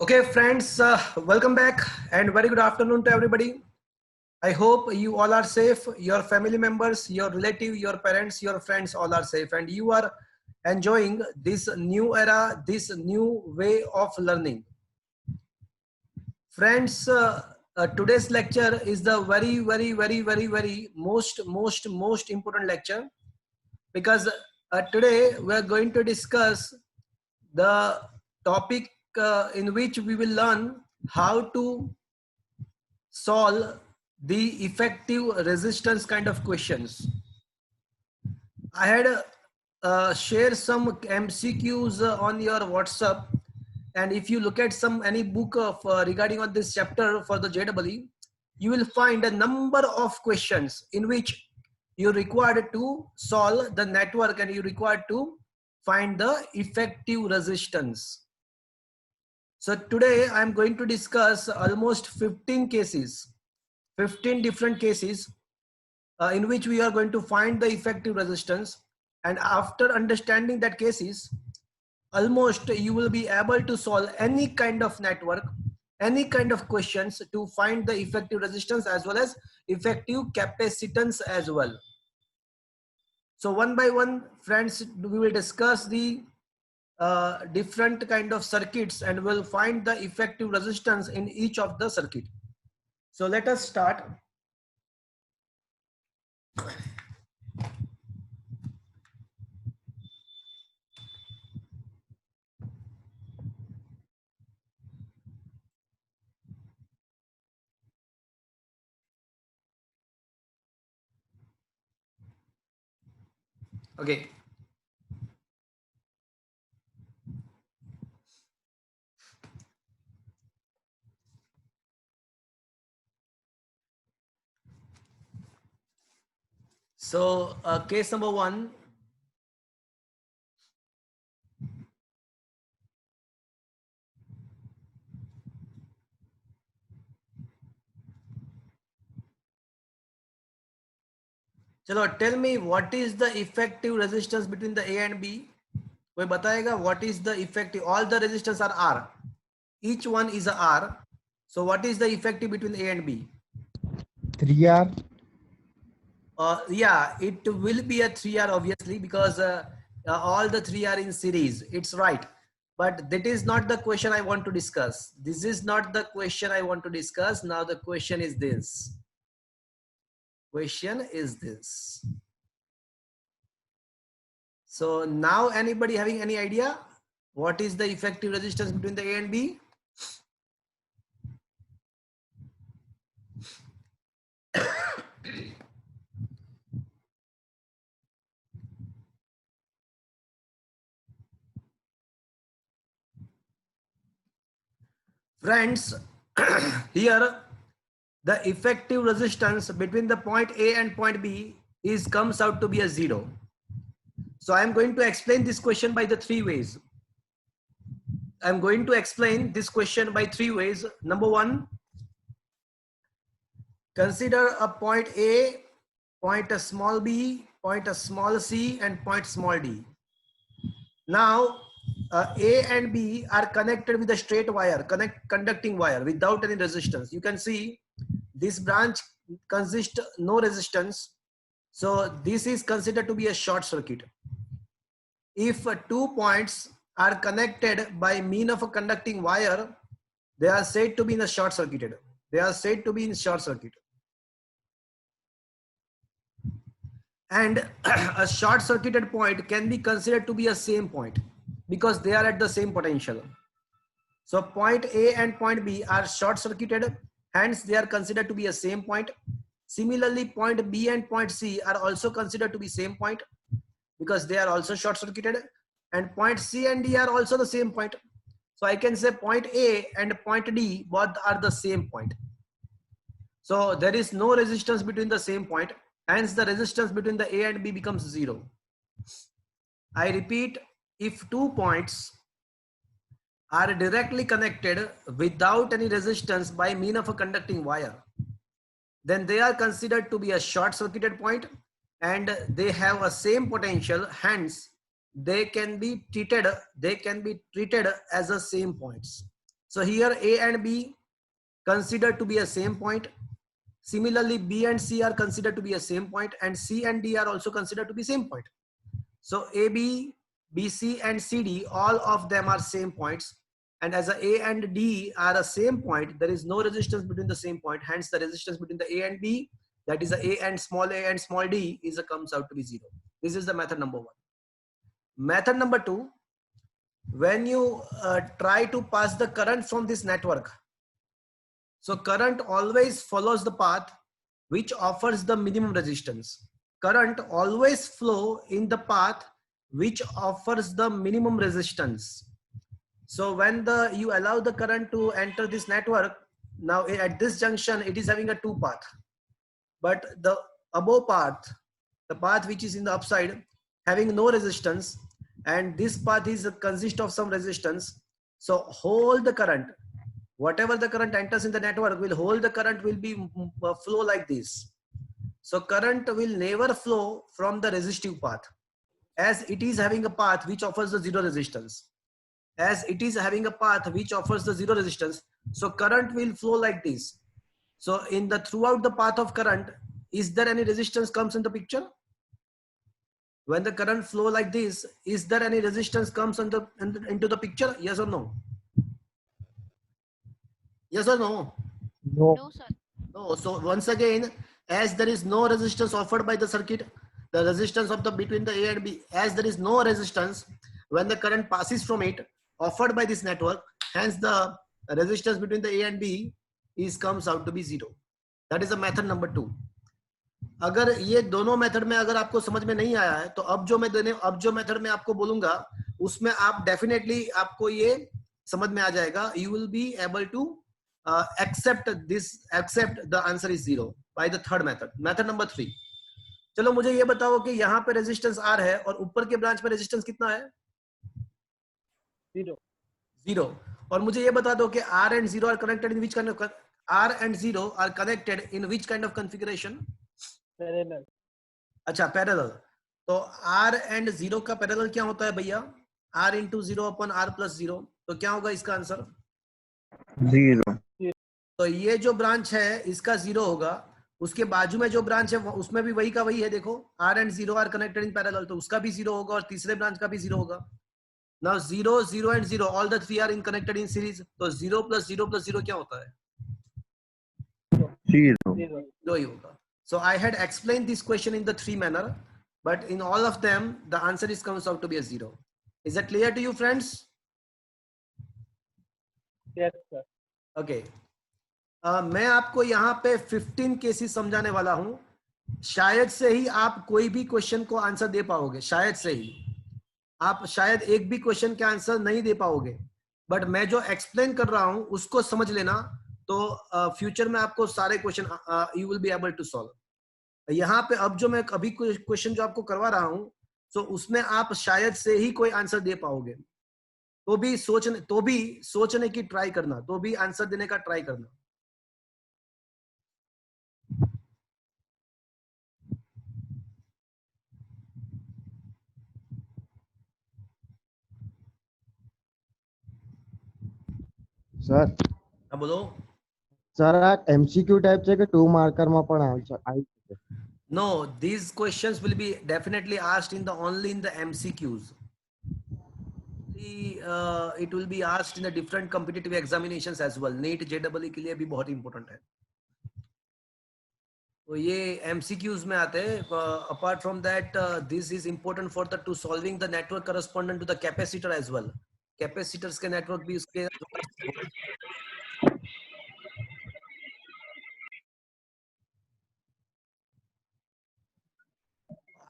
Okay, friends, welcome back and very good afternoon to everybody. I hope you all are safe. Your family members, your relative, your parents, your friends all are safe and you are enjoying this new era, this new way of learning. Friends, today's lecture is the very most important lecture because today we are going to discuss the topic in which we will learn how to solve the effective resistance kind of questions. I had shared some MCQs on your WhatsApp, and if you look at any book of regarding on this chapter for the JEE, you will find a number of questions in which you required to solve the network and you required to find the effective resistance. So today I am going to discuss almost 15 cases, 15 different cases in which we are going to find the effective resistance. And after understanding that cases, almost you will be able to solve any kind of network, any kind of questions to find the effective resistance as well as effective capacitance as well. So one by one, friends, we will discuss the different kind of circuits and we'll find the effective resistance in each of the circuit. So let us start. Okay. So case number one. चलो, tell me what is the effective resistance between the A and B? कोई बताएगा what is the effective? All the resistors are R. Each one is a R. So what is the effective between A and B? 3R. Yeah, it will be a 3R obviously because all the 3 are in series. It's right. But that is not the question I want to discuss. This is not the question I want to discuss. Now the question is this. Question is this. So now anybody having any idea what is the effective resistance between the A and B? Friends, here the effective resistance between the point A and point B comes out to be a 0. So I am going to explain this question by the 3 ways. I am going to explain this question by 3 ways. Number 1, consider a point A, point a small b, point a small c, and point small d. Now A and B are connected with a straight wire, conducting wire without any resistance. You can see this branch consists no resistance. So this is considered to be a short circuit. If 2 points are connected by mean of a conducting wire, they are said to be in a short circuited. They are said to be in short circuit. And a short circuited point can be considered to be a same point because they are at the same potential. So point A and point B are short circuited, hence they are considered to be a same point. Similarly, point B and point C are also considered to be same point because they are also short circuited, and point C and D are also the same point. So I can say point A and point D both are the same point. So there is no resistance between the same point, hence the resistance between the A and B becomes 0. I repeat, if 2 points are directly connected without any resistance by mean of a conducting wire, then they are considered to be a short circuited point and they have a same potential, hence they can be treated as the same points. So here A and B considered to be a same point. Similarly, B and C are considered to be a same point, and C and D are also considered to be same point. So AB, BC and CD, all of them are same points. And as A and D are a same point, there is no resistance between the same point. Hence the resistance between the A and B, that is a and small d, comes out to be 0. This is the method number 1. Method number 2, when you try to pass the current from this network, so current always follows the path which offers the minimum resistance. Current always flow in the path which offers the minimum resistance. So when you allow the current to enter this network, now at this junction it is having a 2 path, but the above path, the path which is in the upside, having no resistance, and this path is consist of some resistance. So hold the current, whatever the current enters in the network will hold the current, will be flow like this. So current will never flow from the resistive path, as it is having a path which offers the 0 resistance. As it is having a path which offers the 0 resistance, so current will flow like this. So in the throughout the path of current, is there any resistance comes in the picture? When the current flow like this, is there any resistance comes into the picture? Yes or no? Yes or no? No. No, sir. No. So once again, as there is no resistance offered by the circuit, the resistance of the between the A and B, as there is no resistance when the current passes from it offered by this network, hence the resistance between the A and B comes out to be 0. That is the method number 2. अगर ये दोनों method में अगर आपको समझ में नहीं आया है, तो अब जो मेथड में आपको बोलूंगा उसमें आप डेफिनेटली आपको ये समझ में आ जाएगा. You will be able to accept the answer is 0 by the third method. Method number 3. चलो मुझे ये बताओ कि यहाँ पे रेजिस्टेंस R है और ऊपर के ब्रांच में रेजिस्टेंस कितना है? 0. और मुझे ये बता दो कि R and 0 are connected in which kind of R and 0 are connected in which kind of configuration? Parallel. अच्छा, पैरेलल. तो R and 0 का पैरेलल क्या होता है भैया? R into 0 upon R plus 0. तो क्या होगा इसका आंसर? 0. तो ये जो ब्रांच है इसका 0 होगा. उसके बाजू में जो ब्रांच है उसमें भी वही का वही है. देखो R and 0 are connected in parallel, तो उसका भी 0 होगा और तीसरे ब्रांच का भी 0 होगा. Now 0, 0 and 0, all the three are connected in series. तो 0 plus 0 plus 0 क्या होता है? 0. 0 ही होगा. So I had explained this question in the 3 manner, but in all of them the answer comes out to be a 0. Is that clear to you, friends? Yes, sir. Okay. मैं आपको यहाँ पे 15 cases समझाने वाला हूँ. शायद से ही आप कोई भी क्वेश्चन को आंसर दे पाओगे. शायद से ही आप शायद एक भी क्वेश्चन के आंसर नहीं दे पाओगे, बट मैं जो एक्सप्लेन कर रहा हूँ उसको समझ लेना, तो फ्यूचर में आपको सारे question you will be able to solve. यहाँ पे अब जो मैं अभी क्वेश्चन जो आपको करवा रहा हूँ, तो उसमें आप शायद से ही कोई आंसर दे पाओगे. तो भी सोचने की ट्राई करना, तो भी आंसर देने का ट्राई करना. સર हाँ बोलो. સર આ MCQ ટાઈપ છે કે 2 માર્કરમાં પણ આવી શકે? No, these questions will be definitely asked only in the MCQs. It will be asked in the different competitive examinations as well. NEET JEE के लिए भी बहुत important है. तो ये MCQs में आते हैं. Apart from that, this is important for to solving the network correspondent to the capacitor as well. Capacitors के network भी उसके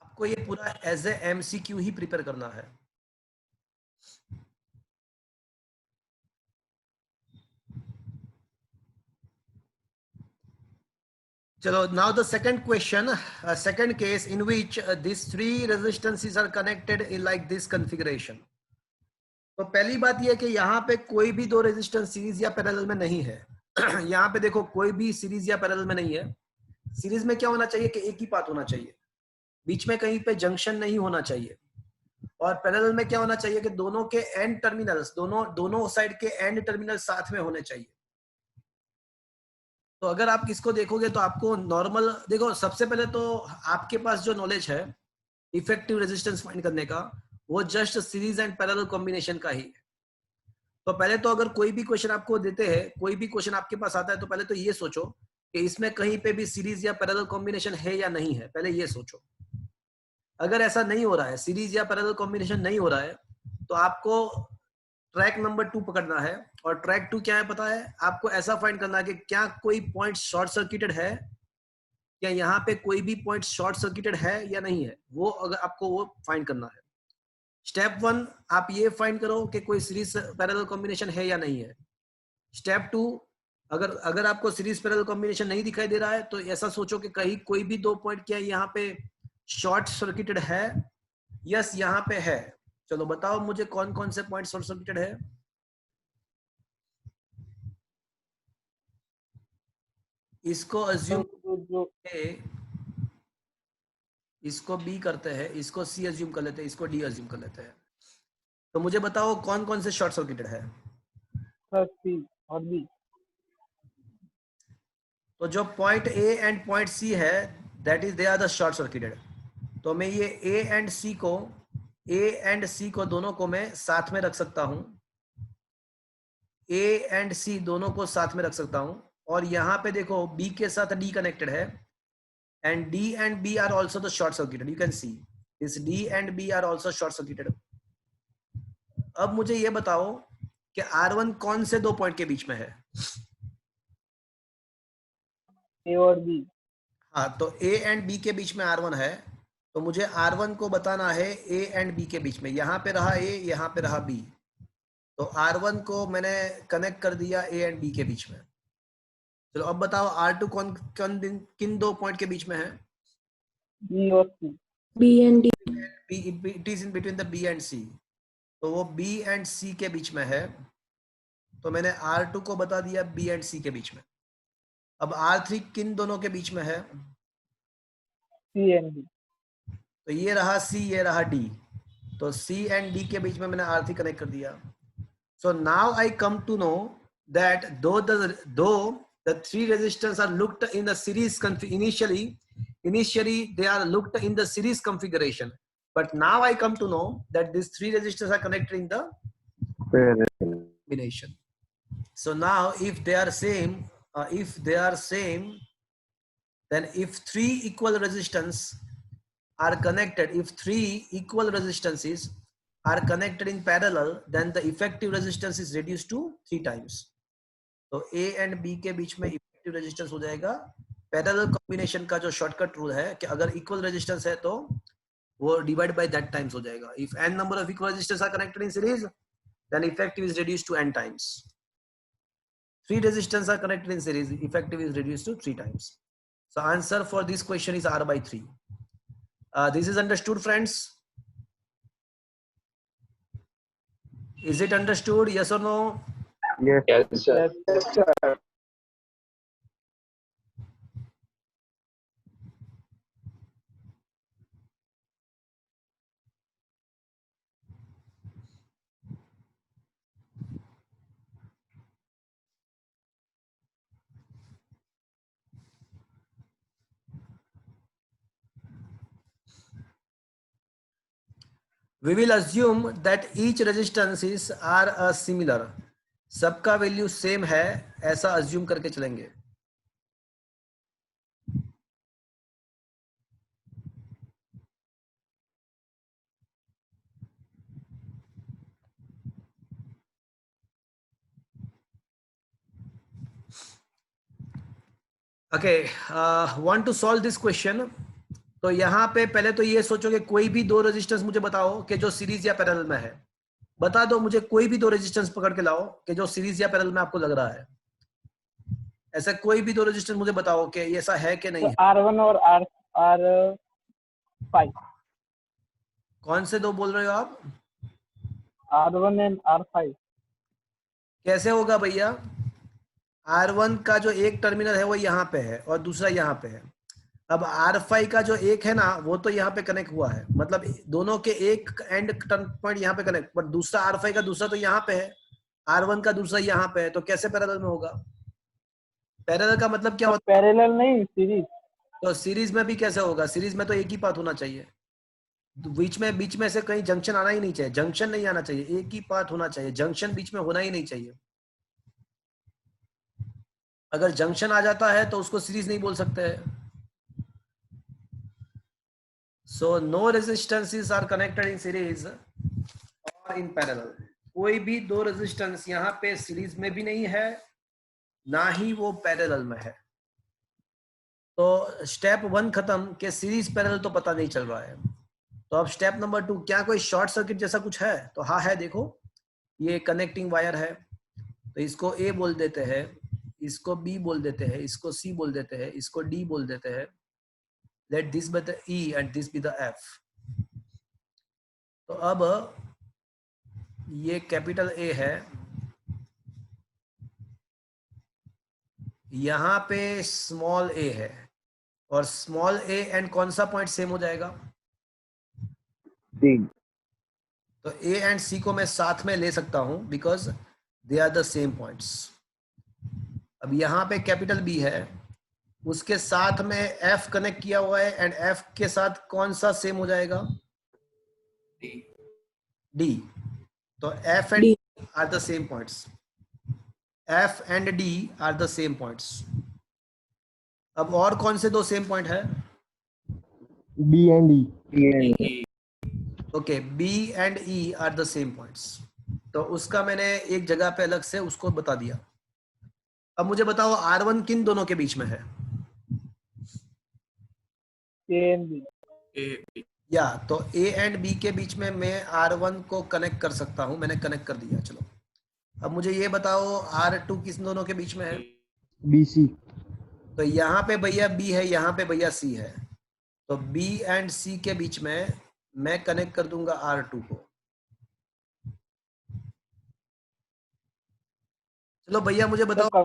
आपको ये पूरा एज ए MCQ ही प्रिपेयर करना है. चलो, now the second question, second case in which these 3 resistances are connected in like this configuration. तो पहली बात यह कि यहाँ पे कोई भी 2 रेजिस्टेंस सीरीज या पैरेलल में नहीं है. यहाँ पे देखो कोई भी सीरीज या पैरेलल में नहीं है. सीरीज में क्या होना चाहिए कि एक ही पाथ होना चाहिए, बीच में कहीं पे जंक्शन नहीं होना चाहिए. और पैरेलल में क्या होना चाहिए कि दोनों के एंड टर्मिनल्स, दोनों साइड के एंड टर्मिनल साथ में होने चाहिए। तो अगर आप इसको देखोगे तो आपको नॉर्मल, देखो सबसे पहले तो आपके पास जो नॉलेज है इफेक्टिव रेजिस्टेंस फाइंड करने का, वो just series and parallel combination का ही है। तो पहले तो अगर कोई भी क्वेश्चन आपको देते हैं, कोई भी क्वेश्चन आपके पास आता है, तो पहले तो ये सोचो कि इसमें कहीं पे भी सीरीज या पैरेलल कॉम्बिनेशन है या नहीं है, पहले ये सोचो। अगर ऐसा नहीं हो रहा है, सीरीज या पैरेलल कॉम्बिनेशन नहीं हो रहा है, तो आपको ट्रैक नंबर 2 पकड़ना है। और ट्रैक 2 क्या है पता है आपको? ऐसा फाइंड करना है कि क्या कोई पॉइंट शॉर्ट सर्किटेड है, क्या यहाँ पे कोई भी पॉइंट शॉर्ट सर्किटेड है या नहीं है, वो अगर आपको वो फाइंड करना है। स्टेप 1 आप ये फाइंड करो कि कोई सीरीज पैरेलल कॉम्बिनेशन है या नहीं है। स्टेप 2, अगर आपको सीरीज पैरेलल कॉम्बिनेशन नहीं दिखाई दे रहा है, तो ऐसा सोचो कि कहीं कोई भी 2 पॉइंट क्या यहाँ पे शॉर्ट सर्किटेड है। यस, यहाँ पे है। चलो बताओ मुझे कौन कौन से पॉइंट शॉर्ट सर्किटेड है। इसको अज्यूम ए, इसको बी करते हैं, इसको सी अज्यूम कर लेते हैं, इसको डी अज्यूम कर लेते हैं। तो मुझे बताओ कौन कौन से शॉर्ट सर्किटेड है। सी और बी। तो जो point A and point C है, that is they are the short circuited. तो मैं ये ए एंड सी को दोनों को मैं साथ में रख सकता हूं, ए एंड सी दोनों को साथ में रख सकता हूं। और यहाँ पे देखो बी के साथ डी कनेक्टेड है, and D and B are also the short circuited. You can see this D and B are also short circuited. अब मुझे ये बताओ कि R1 कौन से 2 पॉइंट के बीच में है। ए और बी। हाँ, तो A एंड B के बीच में R1 है, तो मुझे R1 को बताना है A एंड B के बीच में। यहाँ पे रहा A, यहाँ पे रहा B, तो R1 को मैंने कनेक्ट कर दिया A एंड B के बीच में। चलो अब बताओ R2 किन 2 पॉइंट के बीच में है। बी और सी। B and D. It is in between the B and C, तो वो B एंड C के बीच में है, तो मैंने R2 को बता दिया B एंड C के बीच में। अब R3 किन दोनों के बीच में है? सी एंड डी। तो ये रहा C, ये रहा D, तो C एंड D के बीच में मैंने R3 कनेक्ट कर दिया। So now I come to know that though the 3 resistors are looked in the series initially they are looked in the series configuration, but now I come to know that these 3 resistors are connected in the combination. So now if they are same, then if 3 equal resistance are connected, if 3 equal resistances are connected in parallel, then the effective resistance is reduced to 3 times. तो A and B के बीच में effective resistance हो जाएगा। Parallel combination का जो shortcut rule है कि अगर इक्वल रेजिस्टेंस है तो वो डिवाइड बाय दैट टाइम्स हो जाएगा। If n number of equal resistance are connected in series, then effective is reduced to n times. 3 resistance are connected in series, effective is reduced to 3 times. So answer for this question is R by 3. This is understood, friends? Is it understood? Yes or no? Yes, sir. Yes, sir. We will assume that each resistances are a similar. सबका value same है, ऐसा assume करके चलेंगे। Okay, want to solve this question. तो यहाँ पे पहले तो ये सोचो कि कोई भी 2 रेजिस्टेंस मुझे बताओ कि जो सीरीज या पैरेलल में है। बता दो मुझे कोई भी 2 रेजिस्टेंस पकड़ के लाओ कि जो सीरीज या पैरेलल में आपको लग रहा है। ऐसा कोई भी 2 रेजिस्टेंस मुझे बताओ कि ऐसा है कि नहीं है। R1 और R5। कौन से 2 बोल रहे हो आप? R1 and R5। कैसे होगा भैया? R1 का जो एक टर्मिनल है वो यहाँ पे है और दूसरा यहाँ पे है। अब R5 का जो एक है ना वो तो यहाँ पे कनेक्ट हुआ है, मतलब दोनों के एक एंड टर्न पॉइंट यहाँ पे कनेक्ट, बट दूसरा R5 का दूसरा तो यहाँ पे है, R1 का दूसरा यहाँ पे है, तो कैसे पैरेलल में होगा? पैरेलल का मतलब क्या तो होता है? पैरेलल नहीं, सीरीज। तो सीरीज में भी कैसे होगा? सीरीज में तो एक ही पाथ होना चाहिए, बीच में से कहीं जंक्शन आना ही नहीं चाहिए, जंक्शन नहीं आना चाहिए, एक ही पाथ होना चाहिए, जंक्शन बीच में होना ही नहीं चाहिए। अगर जंक्शन आ जाता है तो उसको सीरीज नहीं बोल सकते हैं। So no resistances are connected in series और इन पैरेलल। कोई भी दो रेजिस्टेंस यहाँ पे सीरीज में भी नहीं है, ना ही वो पैरेलल में है। तो स्टेप 1 खत्म के सीरीज पैरेलल तो पता नहीं चल रहा है। तो अब स्टेप नंबर 2, क्या कोई शॉर्ट सर्किट जैसा कुछ है? तो हाँ है, देखो ये कनेक्टिंग वायर है, तो इसको ए बोल देते हैं, इसको बी बोल देते हैं, इसको सी बोल देते हैं, इसको डी बोल देते हैं। Let this be the E and this be the F. तो अब ये कैपिटल ए है, यहाँ पे स्मॉल ए है, और स्मॉल ए एंड कौन सा पॉइंट सेम हो जाएगा? डी। तो ए एंड सी को मैं साथ में ले सकता हूं because they are the same points. अब यहाँ पे कैपिटल बी है, उसके साथ में एफ कनेक्ट किया हुआ है, एंड एफ के साथ कौन सा सेम हो जाएगा? डी। तो F and are the same points, F and D are the same points. अब और कौन से दो सेम पॉइंट है? B and E. Okay, B and E are the same points. तो उसका मैंने एक जगह पे अलग से उसको बता दिया। अब मुझे बताओ R1 किन दोनों के बीच में है? A and B. या तो ए एंड बी के बीच में मैं R1 को कनेक्ट कर सकता हूं, मैंने कनेक्ट कर दिया। चलो अब मुझे ये बताओ R2 किस दोनों के बीच में है? B C. तो यहाँ पे भैया B है, यहाँ पे भैया C है, तो B एंड C के बीच में मैं कनेक्ट कर दूंगा R2 को। चलो भैया मुझे बताओ।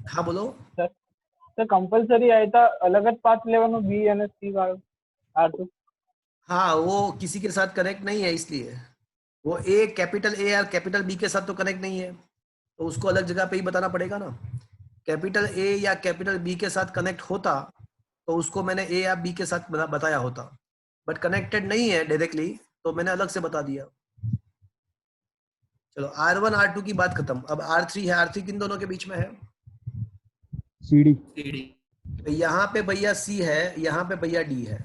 हाँ बोलो। तर कंपल्सरी आहे तर अलगच पाथ लेवल बी आणि सी R2। हाँ वो किसी के साथ कनेक्ट नहीं है, इसलिए वो ए कैपिटल ए और कैपिटल बी के साथ तो कनेक्ट नहीं है, तो उसको अलग जगह पे ही बताना पड़ेगा ना। कैपिटल ए या कैपिटल बी के साथ कनेक्ट होता तो उसको मैंने ए या बी के साथ बताया होता, बट कनेक्टेड नहीं है डायरेक्टली, तो मैंने अलग से बता दिया। चलो R1 R2 की बात खत्म। अब R3 है, R3 किन दोनों के बीच में है? C D. तो यहाँ पे भैया C है, यहाँ पे भैया D है,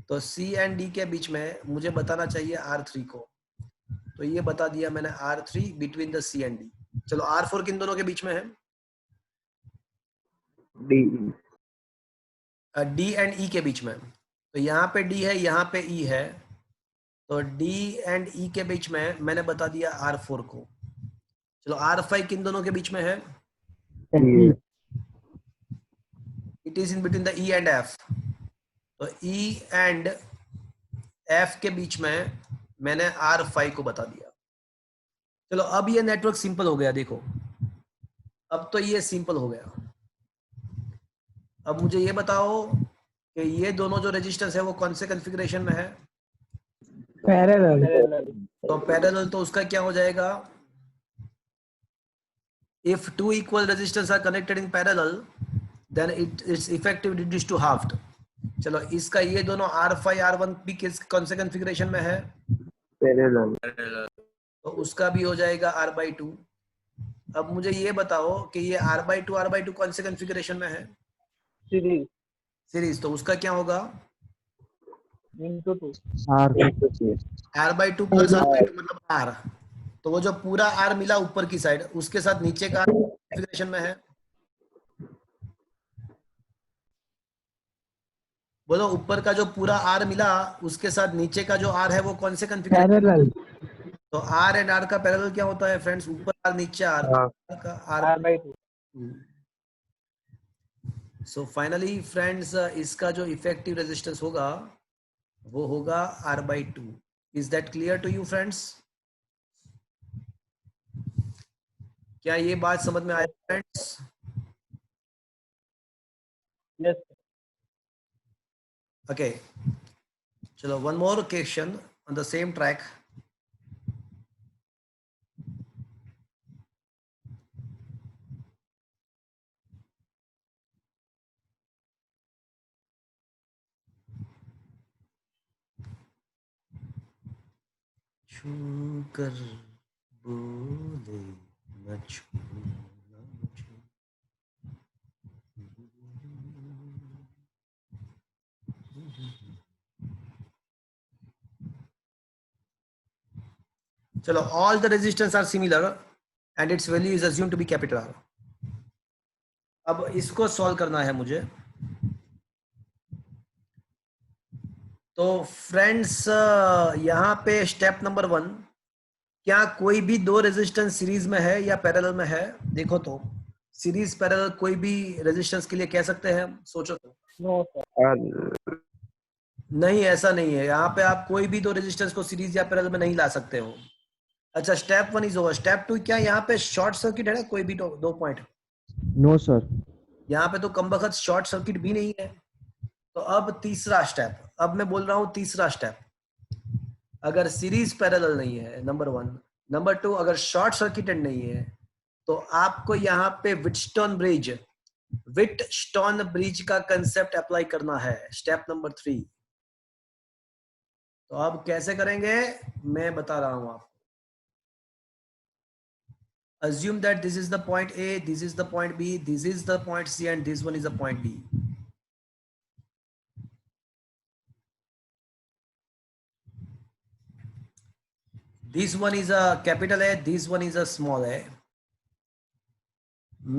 तो C एंड D के बीच में मुझे बताना चाहिए R3 को, तो ये बता दिया मैंने R3 between the C and D। चलो R4 किन दोनों के बीच में है? डी। D एंड E के बीच में, तो यहाँ पे D है, यहाँ पे E है, तो D एंड E के बीच में मैंने बता दिया R4 को। चलो R5 किन दोनों के बीच में है? It is in between the E and F, तो E एंड F के बीच में मैंने R5 को बता दिया। चलो अब ये नेटवर्क सिंपल हो गया, देखो अब तो ये सिंपल हो गया। अब मुझे ये बताओ कि ये दोनों जो रेजिस्टेंस है वो कौन से कॉन्फ़िगरेशन में है? पैरेलल। तो पैरेलल, तो उसका क्या हो जाएगा? If two equal resistors are connected in parallel, then its effective reduced to halved। चलो इसका ये दोनों R5 R1 भी किस कौन से कॉन्फ़िगरेशन में है? पैरेलल। तो उसका भी हो जाएगा R/2। अब मुझे ये बताओ कि ये R/2 कौन से कॉन्फ़िगरेशन में है? सीरीज सीरीज, तो उसका क्या होगा? इनटू 2। R/2 प्लस R/2 मतलब R, तो वो जो पूरा R मिला ऊपर की साइड, उसके साथ नीचे का कॉन्फ़िगरेशन में है? बोलो, ऊपर का जो पूरा R मिला उसके साथ नीचे का जो R है वो कौन से कॉन्फ़िगरेशन? पैरेलल। तो R एंड R का पैरेलल क्या होता है फ्रेंड्स? ऊपर R नीचे R, हाँ। का R/2। R। So finally friends, इसका जो इफेक्टिव रेजिस्टेंस होगा वो होगा R/2। Is that clear to you friends? क्या ये बात समझ में आया फ्रेंड्स? यस। Okay, चलो one more question on the same track. छू कर बोले न छूना मुझे। चलो, all the resistance are similar and its value is assumed to be capital R. अब इसको सॉल्व करना है मुझे। तो फ्रेंड्स, यहाँ पे स्टेप नंबर 1, क्या कोई भी दो रेजिस्टेंस सीरीज में है या पैरेलल में है? देखो तो, सीरीज पैरेलल कोई भी रेजिस्टेंस के लिए कह सकते हैं? सोचो तो। No sir. नहीं, ऐसा नहीं है। यहाँ पे आप कोई भी दो रेजिस्टेंस को सीरीज या पैरेलल में नहीं ला सकते हो। अच्छा, स्टेप 1 इज ओवर। स्टेप 2, क्या यहाँ पे शॉर्ट सर्किट है ना कोई भी दो पॉइंट? No sir. यहाँ पे तो कमबख्त शॉर्ट सर्किट भी नहीं है। तो अब तीसरा स्टेप, अब मैं बोल रहा हूँ तीसरा स्टेप, अगर सीरीज पैरेलल नहीं है, नंबर 1, नंबर 2, अगर शॉर्ट सर्किटेड नहीं है, तो आपको यहाँ पे व्हीटस्टोन ब्रिज का कंसेप्ट अप्लाई करना है, स्टेप नंबर 3। तो अब कैसे करेंगे मैं बता रहा हूं आपको। Assume that this is the point A, this is the point B, this is the point C, and this one is the point D. This one is a capital A, this one is a small a.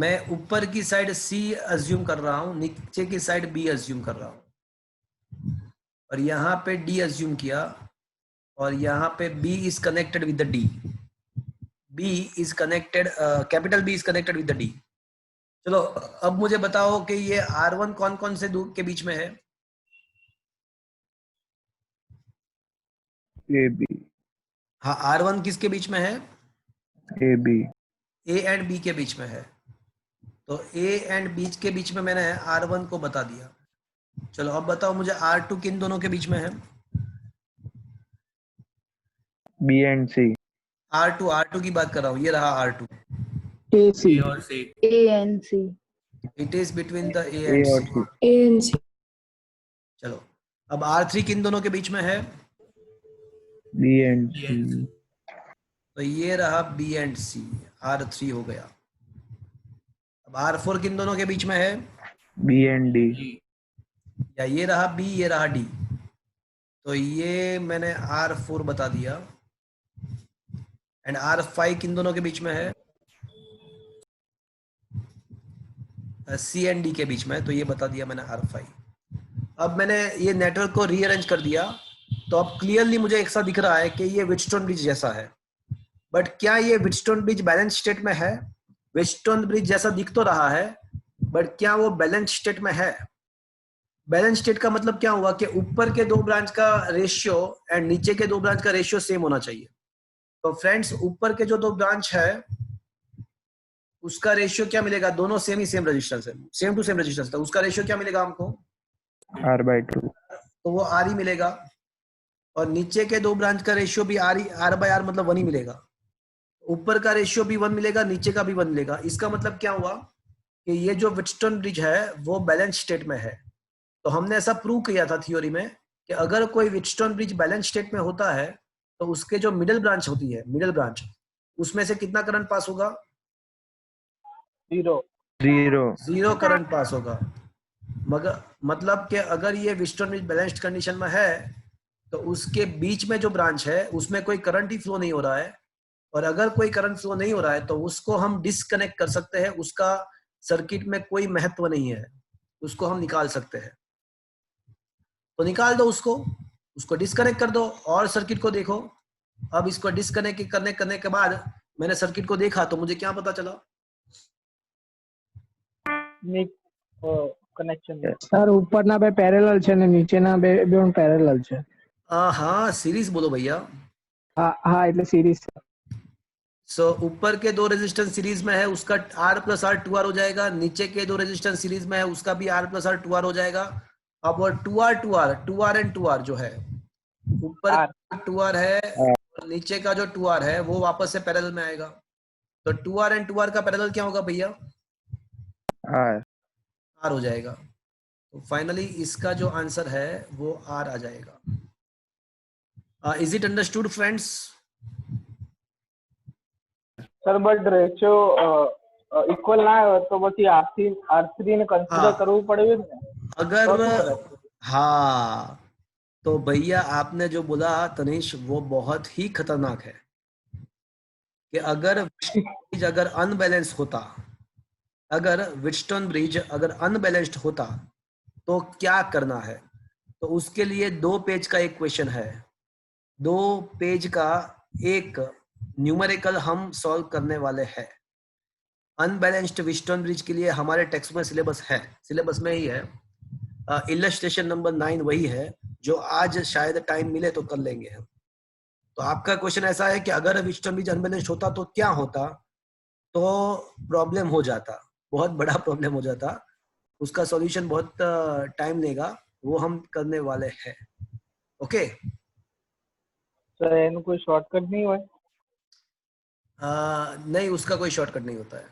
मैं ऊपर की side C assume कर रहा हूं, नीचे की side B assume कर रहा हूं, और यहाँ पे D अज्यूम किया, और यहाँ पे B is connected with the D. B is connected, capital B is connected with the D. चलो, अब मुझे बताओ कि ये R1 कौन कौन से दूर के बीच में है? AB। हाँ, R1 किसके बीच में है? AB। A एंड B के बीच में है। तो A एंड B के बीच में मैंने R1 को बता दिया। चलो, अब बताओ मुझे R2 किन दोनों के बीच में है? B and C। R2 की बात कर रहा हूँ, ये रहा R2। AC और C। A and C it is between the A and C। A and C चलो, अब R3 किन दोनों के बीच में है? B and B C। and C। तो ये रहा B एंड C, R3 हो गया। अब R4 किन दोनों के बीच में है? B and D। या ये रहा B, ये रहा D। तो ये मैंने R4 बता दिया। एंड R5 किन दोनों के बीच में है? C एंड D के बीच में, तो ये बता दिया मैंने R5। अब मैंने ये नेटवर्क को रीअरेंज कर दिया, तो अब क्लियरली मुझे एक सा दिख रहा है कि ये व्हीटस्टोन ब्रिज जैसा है। बट क्या ये व्हीटस्टोन ब्रिज बैलेंस स्टेट में है? व्हीटस्टोन ब्रिज जैसा दिख तो रहा है, बट क्या वो बैलेंस स्टेट में है? बैलेंस स्टेट का मतलब क्या हुआ कि ऊपर के दो ब्रांच का रेशियो एंड नीचे के दो ब्रांच का रेशियो सेम होना चाहिए। तो फ्रेंड्स, ऊपर के जो दो ब्रांच है उसका रेशियो क्या मिलेगा? दोनों सेम रेजिस्टेंस है, सेम टू सेम रेजिस्टेंस था, उसका रेशियो क्या मिलेगा हमको? R/2। तो वो R ही मिलेगा। और नीचे के दो ब्रांच का रेशियो भी R/R मतलब 1 ही मिलेगा। ऊपर का रेशियो भी 1 मिलेगा, नीचे का भी 1 मिलेगा। इसका मतलब क्या हुआ कि ये जो व्हीटस्टोन ब्रिज है वो बैलेंस स्टेट में है। तो हमने ऐसा प्रूव किया था थ्योरी में कि अगर कोई व्हीटस्टोन ब्रिज बैलेंस स्टेट में होता है तो उसके जो मिडिल ब्रांच होती है, मिडिल ब्रांच, उसमें से कितना करंट पास होगा? 0 करंट पास होगा। मगर मतलब कि अगर ये व्हीटस्टोन ब्रिज बैलेंस्ड कंडीशन में है तो उसके बीच में जो ब्रांच है उसमें कोई करंट ही फ्लो नहीं हो रहा है, और अगर कोई करंट फ्लो नहीं हो रहा है तो उसको हम डिस्कनेक्ट कर सकते हैं, उसका सर्किट में कोई महत्व नहीं है, उसको हम निकाल सकते हैं। तो निकाल दो उसको डिस्कनेक्ट कर दो और सर्किट को देखो। अब इसको डिस्कनेक्ट करने के बाद मैंने सर्किट को देखा तो मुझे क्या पता चला? કનેક્શન સર ઉપરના બે પેરેલલ છે ને નીચેના બે પેરેલલ છે. हाँ, सीरीज बोलो भैया। હા હા એટલે सीरीज છે. सो ऊपर के दो रेजिस्टेंस सीरीज में है, उसका R+R 2R हो जाएगा। नीचे के दो रेजिस्टेंस सीरीज में है, उसका भी R+R 2R हो जाएगा। अब वो 2r एंड 2r जो है, ऊपर R. 2r है और नीचे का जो 2r है वो वापस से पैरेलल में आएगा। तो 2r एंड 2r का पैरेलल क्या होगा भैया? R. r हो जाएगा। तो फाइनली इसका जो आंसर है वो r आ जाएगा। Is it understood friends? Sir but ratio equal ના હોય તો પછી R3 ને કન્સિડર हाँ। કરવું પડે ને, अगर तो શું કરે? हाँ, तो भैया आपने जो बोला तनिष वो बहुत ही खतरनाक है कि अगर ब्रिज अगर अनबैलेंस होता, अगर व्हिटस्टोन ब्रिज अगर अनबैलेंस्ड होता तो क्या करना है? तो उसके लिए 2 पेज का एक क्वेश्चन है, 2 पेज का एक न्यूमेरिकल हम सॉल्व करने वाले हैं। अनबैलेंस्ड व्हिटस्टोन ब्रिज के लिए हमारे टेक्स्ट में सिलेबस है, सिलेबस में ही है। इलस्ट्रेशन नंबर 9 वही है जो आज शायद टाइम मिले तो कर लेंगे हम। तो आपका क्वेश्चन ऐसा है कि अगर व्हिटस्टोन ब्रिज अनबैलेंस्ड होता तो क्या होता? तो प्रॉब्लम हो जाता, बहुत बड़ा प्रॉब्लम हो जाता। उसका सॉल्यूशन बहुत टाइम लेगा, वो हम करने वाले हैं। ओके। સર એનું કોઈ શોર્ટકટ નહીં હોય? नहीं, उसका कोई शॉर्टकट नहीं होता है।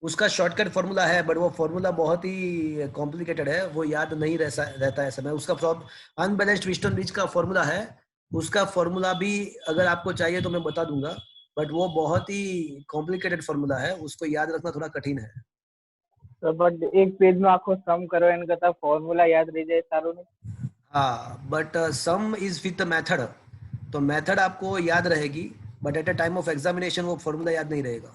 उसका शॉर्टकट फॉर्मूला है बट वो फॉर्मूला बहुत ही कॉम्प्लिकेटेड है, वो याद नहीं रहता है समय। उसका अनबैलेंस्ड व्हिटस्टोन ब्रिज का फॉर्मूला है, उसका फॉर्मूला भी अगर आपको चाहिए तो मैं बता दूंगा, बट वो बहुत ही कॉम्प्लिकेटेड फॉर्मूला है, उसको याद रखना थोड़ा कठिन है। સર બટ એક પેજ નો આખો સમ કરો એના કરતા ફોર્મ્યુલા યાદ રહી જાય સારું નહીં? हाँ, but some is with the method, तो मेथड आपको याद रहेगी but at a time of examination वो फॉर्मूला याद नहीं रहेगा।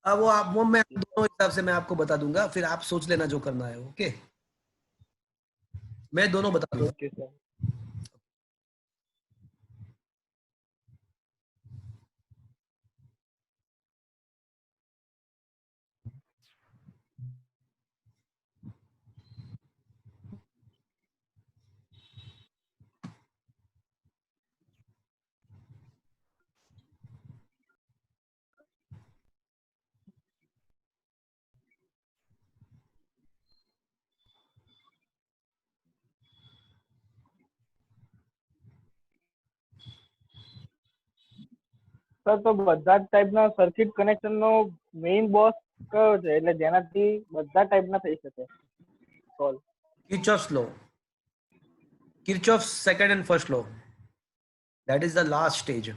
अब वो मैं दोनों हिसाब से मैं आपको बता दूंगा, फिर आप सोच लेना जो करना है। ओके, मैं दोनों बता दूंगा। Okay sir. સર તો બધા જ ટાઈપના સર્કિટ કનેક્શનનો મેઇન બોસ કયો છે, એટલે જેનાથી બધા ટાઈપના થઈ શકે solve? Kirchhoff's law, Kirchhoff's second and first law, that is the last stage.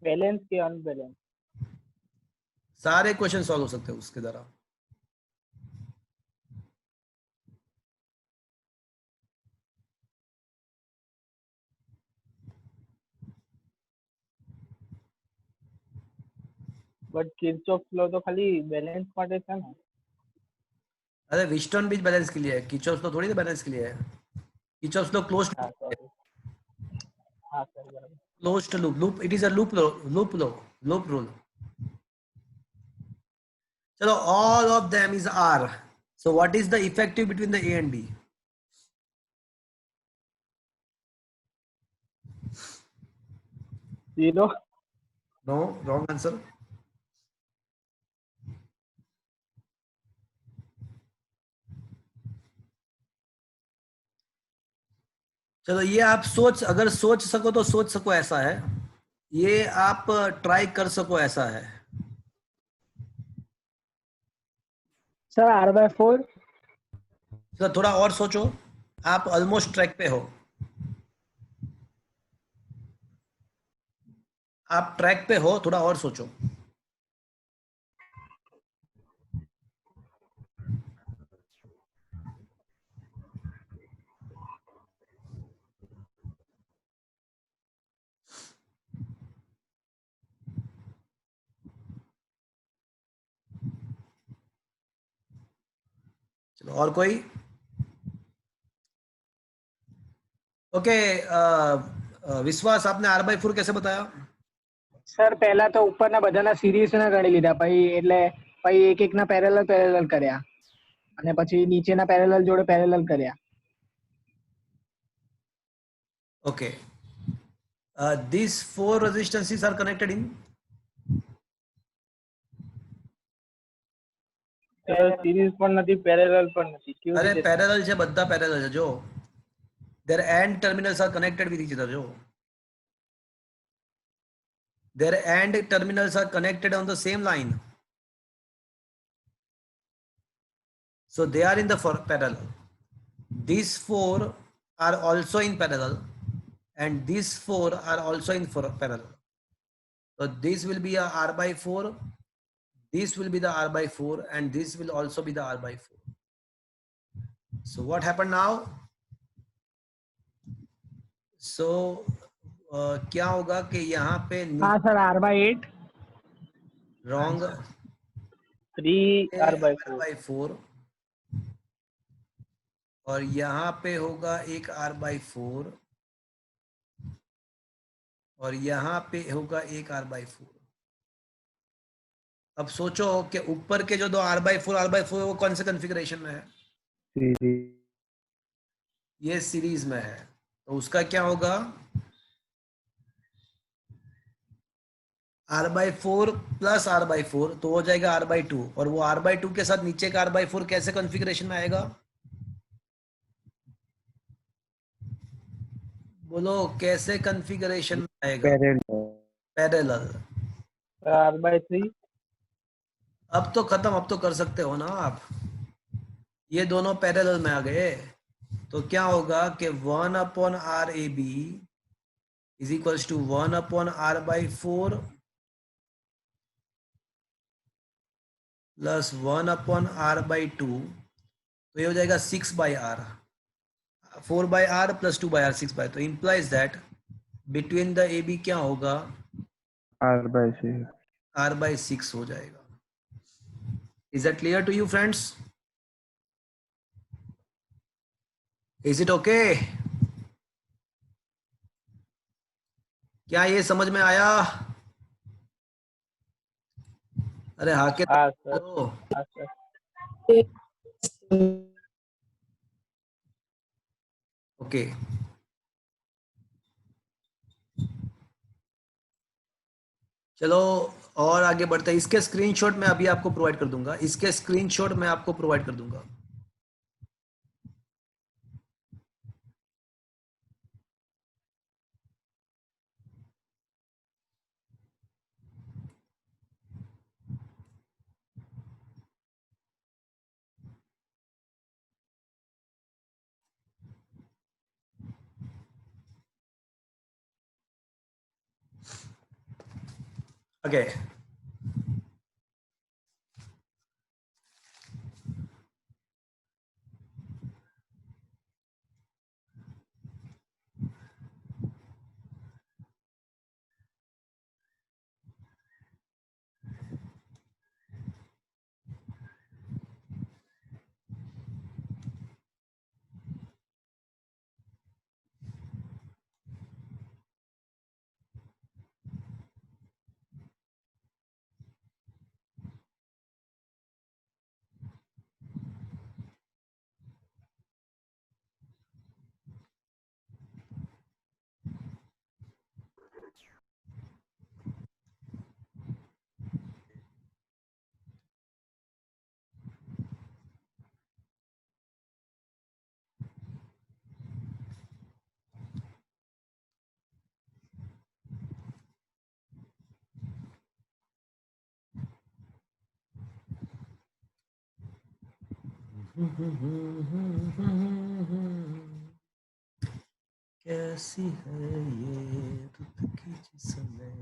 Balance કે અનબેલેન્સ? सारे क्वेश्चन सॉल्व हो सकते हैं उसके द्वारा। બટ કિર્ચોફ લો તો ખાલી બેલેન્સ માટે છે ને? अरे व्हिटस्टोन ब्रिज बैलेंस के लिए है, किर्चॉफ्स लॉ थोड़ी ना बैलेंस के लिए है। किर्चॉफ्स लॉ क्लोज्ड હા સર. હા સર બરાબર. Closed loop, it is a loop rule. चलो, all of them is R, so what is the effective between the A and B? Zero. No, wrong answer. चलो, ये आप अगर सोच सको तो सोच सको ऐसा है, ये आप ट्राई कर सको ऐसा है। Sir R/4। चलो थोड़ा और सोचो, आप ऑलमोस्ट ट्रैक पे हो, आप ट्रैक पे हो, थोड़ा और सोचो। चलो, और कोई? ओके, विश्वास, आपने R/4 कैसे बताया? સર પહેલા તો ઉપરના બધાના સિરીઝના ગણી લીધા, પછી એક એકના પેરેલલ કર્યા અને પછી નીચેના પેરેલલ જોડે પેરેલલ કર્યા। Okay, These four resistances are connected in. Sir series પણ નથી પેરેલલ પણ નથી કેવી અરે રીતે પેરેલલ છે, બધા પેરેલલ છે. જો their end terminals are connected with each other. જો their end terminals are connected on the same line, so they are in the parallel. These four are also in parallel, and these four are also in parallel. So this will be a R by 4, this will be the R by 4, and this will also be the R by 4. So what happened now? So क्या होगा कि यहाँ पे हाँ sir R/8 wrong 3R/4 by 4, और यहाँ पे होगा एक R by 4, और यहाँ पे होगा एक R by 4. अब सोचो कि ऊपर के जो दो R by 4 वो कौन से कॉन्फ़िगरेशन में है? सीरीज ये सीरीज में है, तो उसका क्या होगा? R/4 प्लस R/4 तो हो जाएगा R/2, और वो R/2 के साथ नीचे का R/4 कैसे कॉन्फ़िगरेशन में आएगा? बोलो कैसे कॉन्फ़िगरेशन में आएगा? पैरेलल. R/3 अब तो खत्म, अब तो कर सकते हो ना आप. ये दोनों पैरेलल में आ गए, तो क्या होगा कि 1/RAB is equals to 1/R/4 plus 1/R/2, तो ये हो जाएगा 6/R. 4/R plus 2/R 6/R, तो implies that between the AB क्या होगा? R/6 R/6 हो जाएगा. Is that clear to you friends? Is it okay? क्या ये समझ में आया? अरे हाँ के हाँ सर तो हाँ सर ओके. चलो और आगे बढ़ते हैं. इसके स्क्रीनशॉट मैं अभी आपको प्रोवाइड कर दूंगा, इसके स्क्रीनशॉट मैं आपको प्रोवाइड कर दूंगा. Okay. कैसी है ये रुत की जिसमें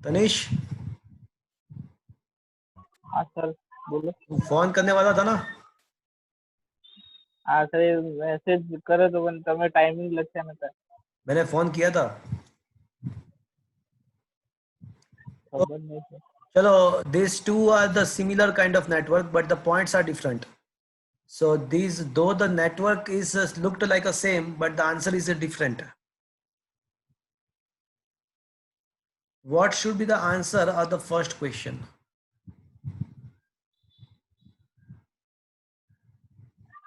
तनिष, हाँ सर बोलो. तू फोन करने वाला था ना? हाँ सर મેસેજ કરે તો પણ તમે ટાઈમિંગ લખ્યા નતા. मैंने फोन किया था. ખબર નહીં સર. चलो, these two are the similar kind of network, but the points are different. So these, though the network is looked like a same, but the answer is different. What should be the answer of the first question?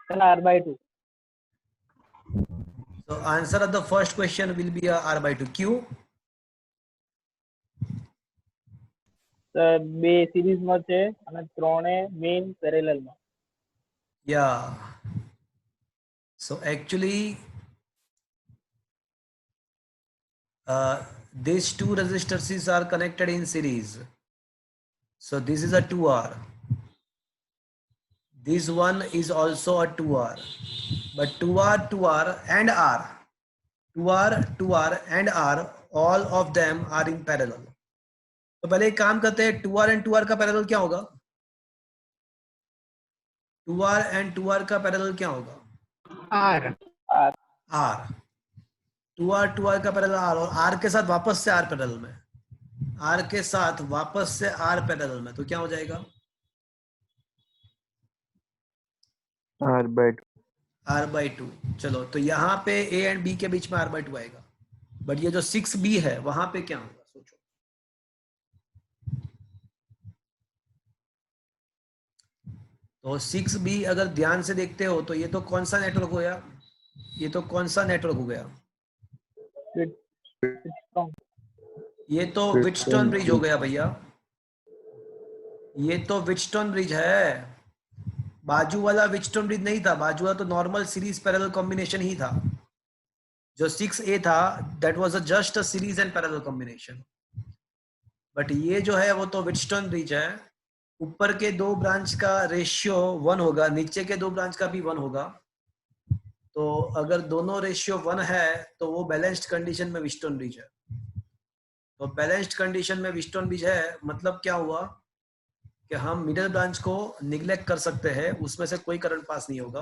Sir r/2. So answer of the first question will be r/2. Q. Sir બે સિરીઝમાં છે અને ત્રણે main પેરેલલમાં. Yeah. So actually, these two resistors are connected in series. So this is a 2R. This one is also a 2R. But 2R, 2R and R. 2R, 2R and R, all of them are in parallel. तो पहले एक काम करते हैं, 2R and 2R का parallel क्या होगा? 2R and 2R का पैरेलल क्या होगा? R. R. 2R 2R का पैरेलल R, और R के साथ वापस से R पैरेलल में, R के साथ वापस से R पैरेलल में, तो क्या हो जाएगा? r/2. R/2. चलो, तो यहाँ पे A एंड B के बीच में R/2 आएगा, बट ये जो 6B है वहां पे क्या होगा, सोचो। तो 6B अगर ध्यान से देखते हो तो ये तो कौन सा नेटवर्क हो गया? ये तो कौन सा नेटवर्क हो गया? ये तो व्हीटस्टोन ब्रिज हो गया भैया, ये तो व्हीटस्टोन ब्रिज है। बाजू वाला व्हीटस्टोन ब्रिज नहीं था, बाजू वाला तो नॉर्मल सीरीज पैरेलल कॉम्बिनेशन ही था। जो 6A था that was just a series and parallel combination, but ये जो है वो तो व्हीटस्टोन ब्रिज है। ऊपर के दो ब्रांच का रेशियो 1 होगा, नीचे के दो ब्रांच का भी 1 होगा। तो अगर दोनों रेशियो 1 है तो वो बैलेंस्ड कंडीशन में व्हीटस्टोन ब्रिज है। तो बैलेंस्ड कंडीशन में व्हीटस्टोन ब्रिज है, मतलब क्या हुआ कि हम मिडिल ब्रांच को निग्लेक्ट कर सकते हैं, उसमें से कोई करंट पास नहीं होगा।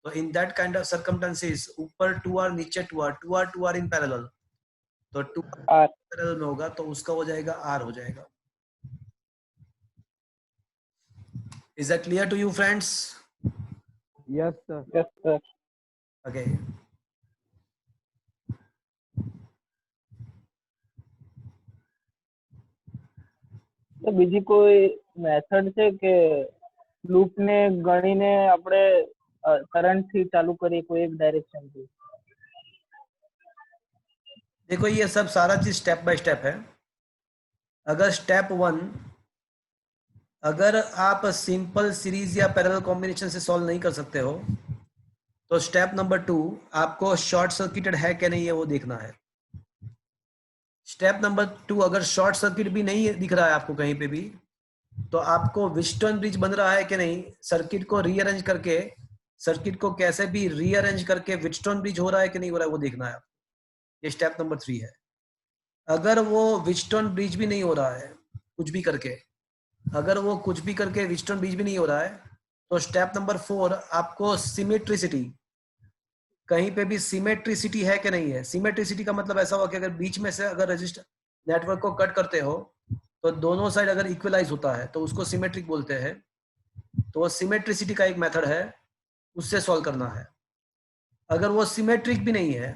तो in that kind of circumstances ऊपर 2R नीचे 2R, 2R 2R इन पैरेलल, तो 2R पैरेलल में होगा तो उसका हो जाएगा R हो जाएगा। Is that clear to you friends? Yes sir. Yes sir. Okay, તો બીજી કોઈ મેથડ છે કે લૂપ ને ગણીને આપણે કરંટ થી ચાલુ કરીએ કોઈ એક ડાયરેક્શન થી? देखो ये सब सारा चीज स्टेप बाय स्टेप है। अगर स्टेप 1 अगर आप सिंपल सीरीज या पैरेलल कॉम्बिनेशन से सॉल्व नहीं कर सकते हो तो स्टेप नंबर 2 आपको शॉर्ट सर्किटेड है कि नहीं है वो देखना है। स्टेप नंबर 2 अगर शॉर्ट सर्किट भी नहीं दिख रहा है आपको कहीं पे भी, तो आपको व्हीटस्टोन ब्रिज बन रहा है कि नहीं, सर्किट को रीअरेंज करके, सर्किट को कैसे भी रीअरेंज करके व्हीटस्टोन ब्रिज हो रहा है कि नहीं हो रहा है वो देखना है। ये स्टेप नंबर 3 है। अगर वो व्हीटस्टोन ब्रिज भी नहीं हो रहा है कुछ भी करके, अगर वो कुछ भी करके व्हीटस्टोन ब्रिज भी नहीं हो रहा है, तो स्टेप नंबर 4 आपको सिमेट्रिसिटी, कहीं पे भी सिमेट्रिसिटी है कि नहीं है। सिमेट्रिसिटी का मतलब ऐसा हुआ कि अगर बीच में से अगर रजिस्टर नेटवर्क को कट करते हो तो दोनों साइड अगर इक्वलाइज होता है तो उसको सिमेट्रिक बोलते हैं। तो वो सिमेट्रिसिटी का एक मेथड है, उससे सॉल्व करना है। अगर वो सिमेट्रिक भी नहीं है,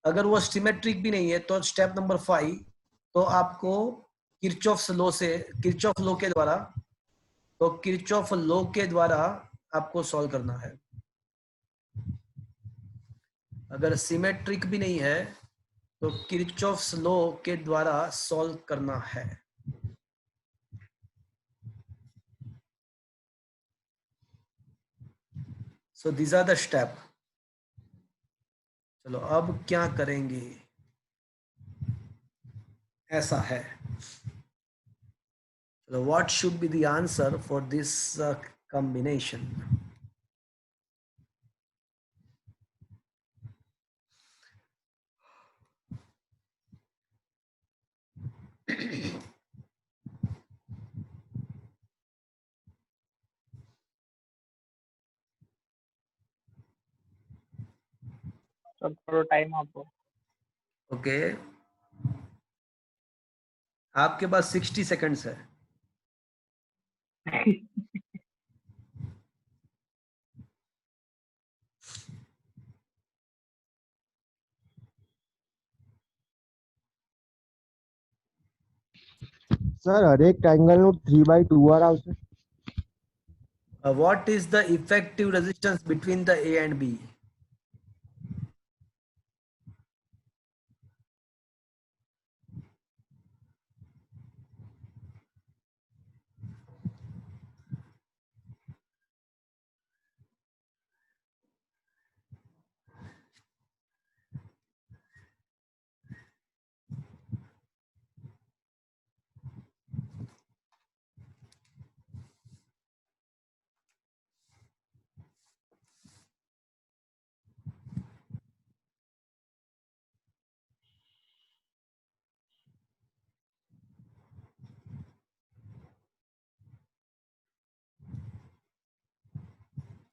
अगर वो सिमेट्रिक भी नहीं है तो स्टेप नंबर 5 तो आपको किरचॉफ लॉ से, किरचॉफ लॉ के द्वारा, तो किरचॉफ लॉ के द्वारा आपको सॉल्व करना है। अगर सिमेट्रिक भी नहीं है तो किरचॉफ लॉ के द्वारा सॉल्व करना है। So these are the step. चलो अब क्या करेंगे, ऐसा है। चलो, what should be the answer for this combination? થોડો ટાઈમ આપો. ओके, आपके पास 60 सेकंड्स है। સર હરેક ટ્રાયંગલ નું 3/2R આવશે? What is the effective resistance between the A and B?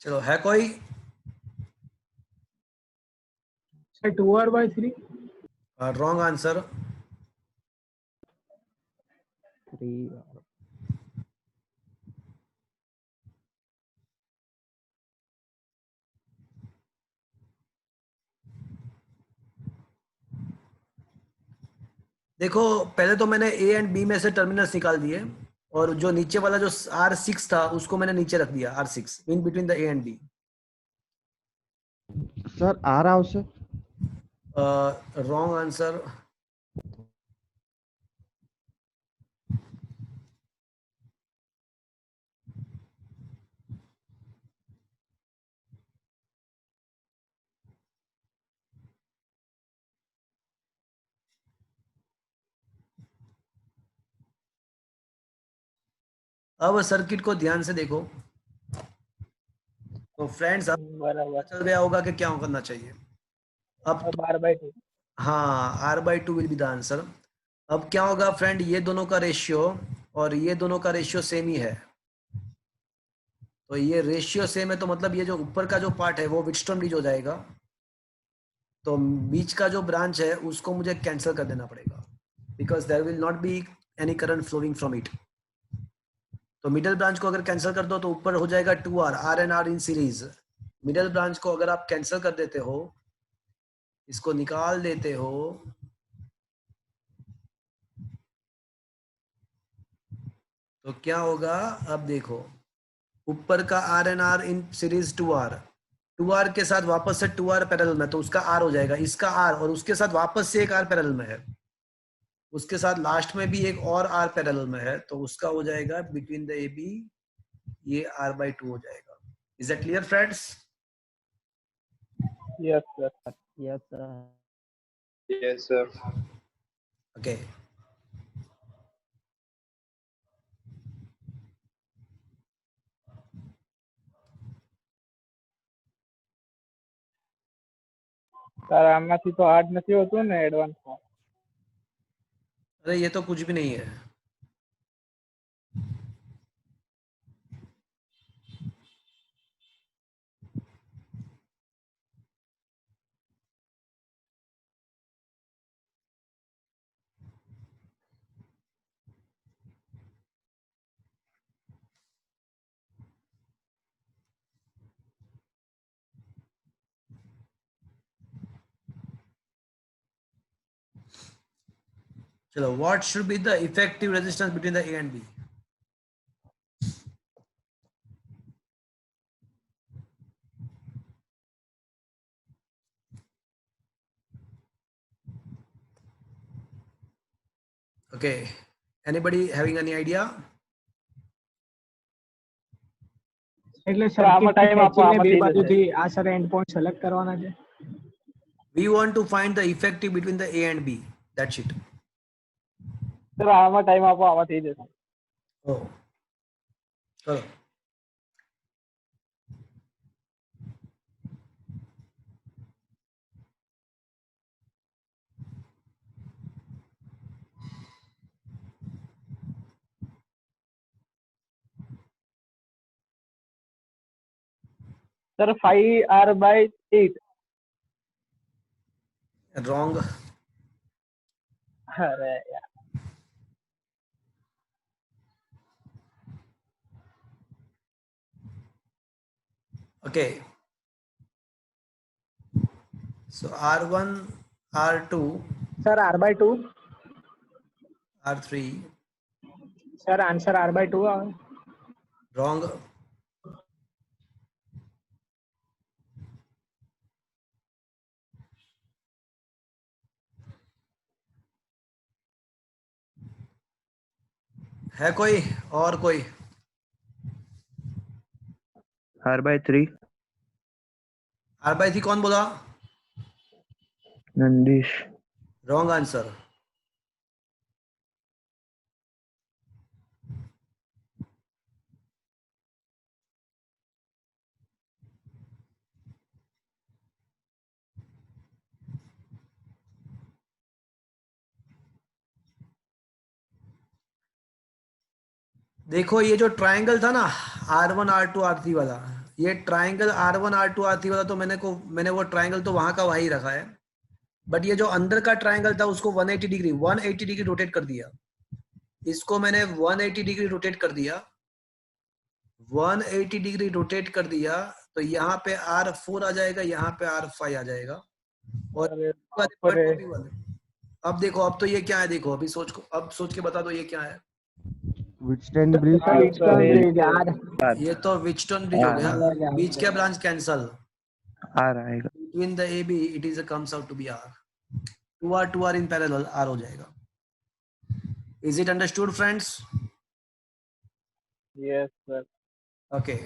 चलो है कोई? Sir 2R/3। Wrong answer. 3 देखो पहले तो मैंने ए एंड बी में से टर्मिनल्स निकाल दिए और जो नीचे वाला जो R6 था उसको मैंने नीचे रख दिया, R6 in between the A and B. સર આર આવશે. Wrong answer. अब सर्किट को ध्यान से देखो तो फ्रेंड्स अब बराबर। चल गया होगा कि क्या करना चाहिए। अब तो R/2। हाँ R/2 will be the answer. अब क्या होगा फ्रेंड, ये दोनों का रेशियो और ये दोनों का रेशियो सेम ही है, तो ये रेशियो सेम है तो मतलब ये जो ऊपर का जो पार्ट है वो व्हीटस्टोन ब्रिज हो जाएगा, तो बीच का जो ब्रांच है उसको मुझे कैंसिल कर देना पड़ेगा because there will not be any current flowing from it. तो मिडिल ब्रांच को अगर कैंसिल कर दो तो ऊपर हो जाएगा 2R, R and R in series. Middle branch को अगर आप कैंसिल कर देते हो, इसको निकाल देते हो, तो क्या होगा अब देखो, ऊपर का R and R in series 2R के साथ वापस से 2R पैरेलल में, तो उसका R हो जाएगा, इसका R और उसके साथ वापस से एक R पैरेलल में है, उसके साथ लास्ट में भी एक और R पैरेलल में है, तो उसका हो जाएगा बिटवीन द ए बी ये R/2 हो जाएगा। Is that clear friends? Yes sir. Yes sir. Yes, sir. Okay sir આમાંથી તો હાર્ડ નથી હોતું ને એડવાન્સમાં? अरे ये तो कुछ भी नहीं है। चलो what should be the effective resistance between the A and B? Okay, anybody having any idea? એટલે સર આમાં ટાઈમ આપો, સર્કિટ આમાં બે થઈ જશે. બાજુથી આ સર એન્ડ પોઈન્ટ સેલેક્ટ કરવાના છે. We want to find the effective between the A and B. That's it. Sir આમાં ટાઈમ આપો, આમાં થઈ જશે. Oh, चलो સર 5R/8। wrong. અરે યાર. Okay, so R1, R2, sir R/2. R3, sir answer R/2 આવે. wrong. है कोई और कोई? R/3 R/3 कौन बोला? Nandish wrong answer. देखो ये जो ट्रायंगल था ना, R1 R2 R3 वाला, ये ट्रायंगल R1 R2 R3 वाला तो मैंने वो ट्रायंगल तो वहां का वहीं रखा है, बट ये जो अंदर का ट्रायंगल था उसको 180 डिग्री रोटेट कर दिया। इसको मैंने 180 डिग्री रोटेट कर दिया, 180 डिग्री रोटेट कर दिया, तो यहाँ पे R4 आ जाएगा, यहाँ पे R5 आ जाएगा, और अरे वाले बाप point रे। को भी अब देखो, अब तो ये क्या है, देखो अभी अब सोच के बता दो ये क्या है। Withstand bridge. सर विचटन ब्रिज यार। ये तो विचटन ब्रिज हो गया। R। बीच क्या ब्रांच कैंसल, R आएगा। between the AB it is a comes out to be R, 2R in parallel, R हो जाएगा। Is it understood friends? Yes sir. Okay.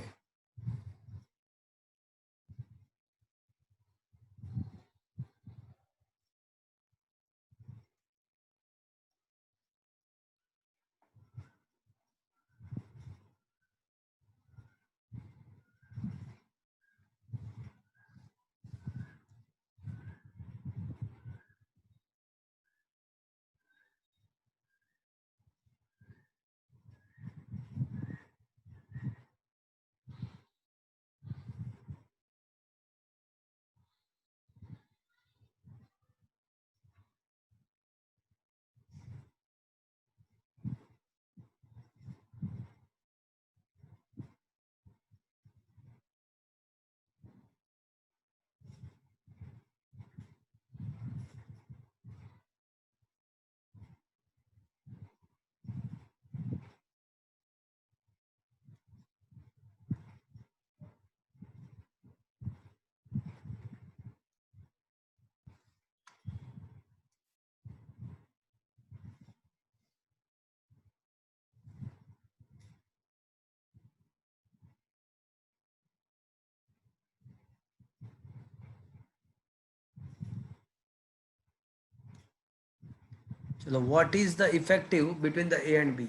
चलो, what is the effective between the A and B?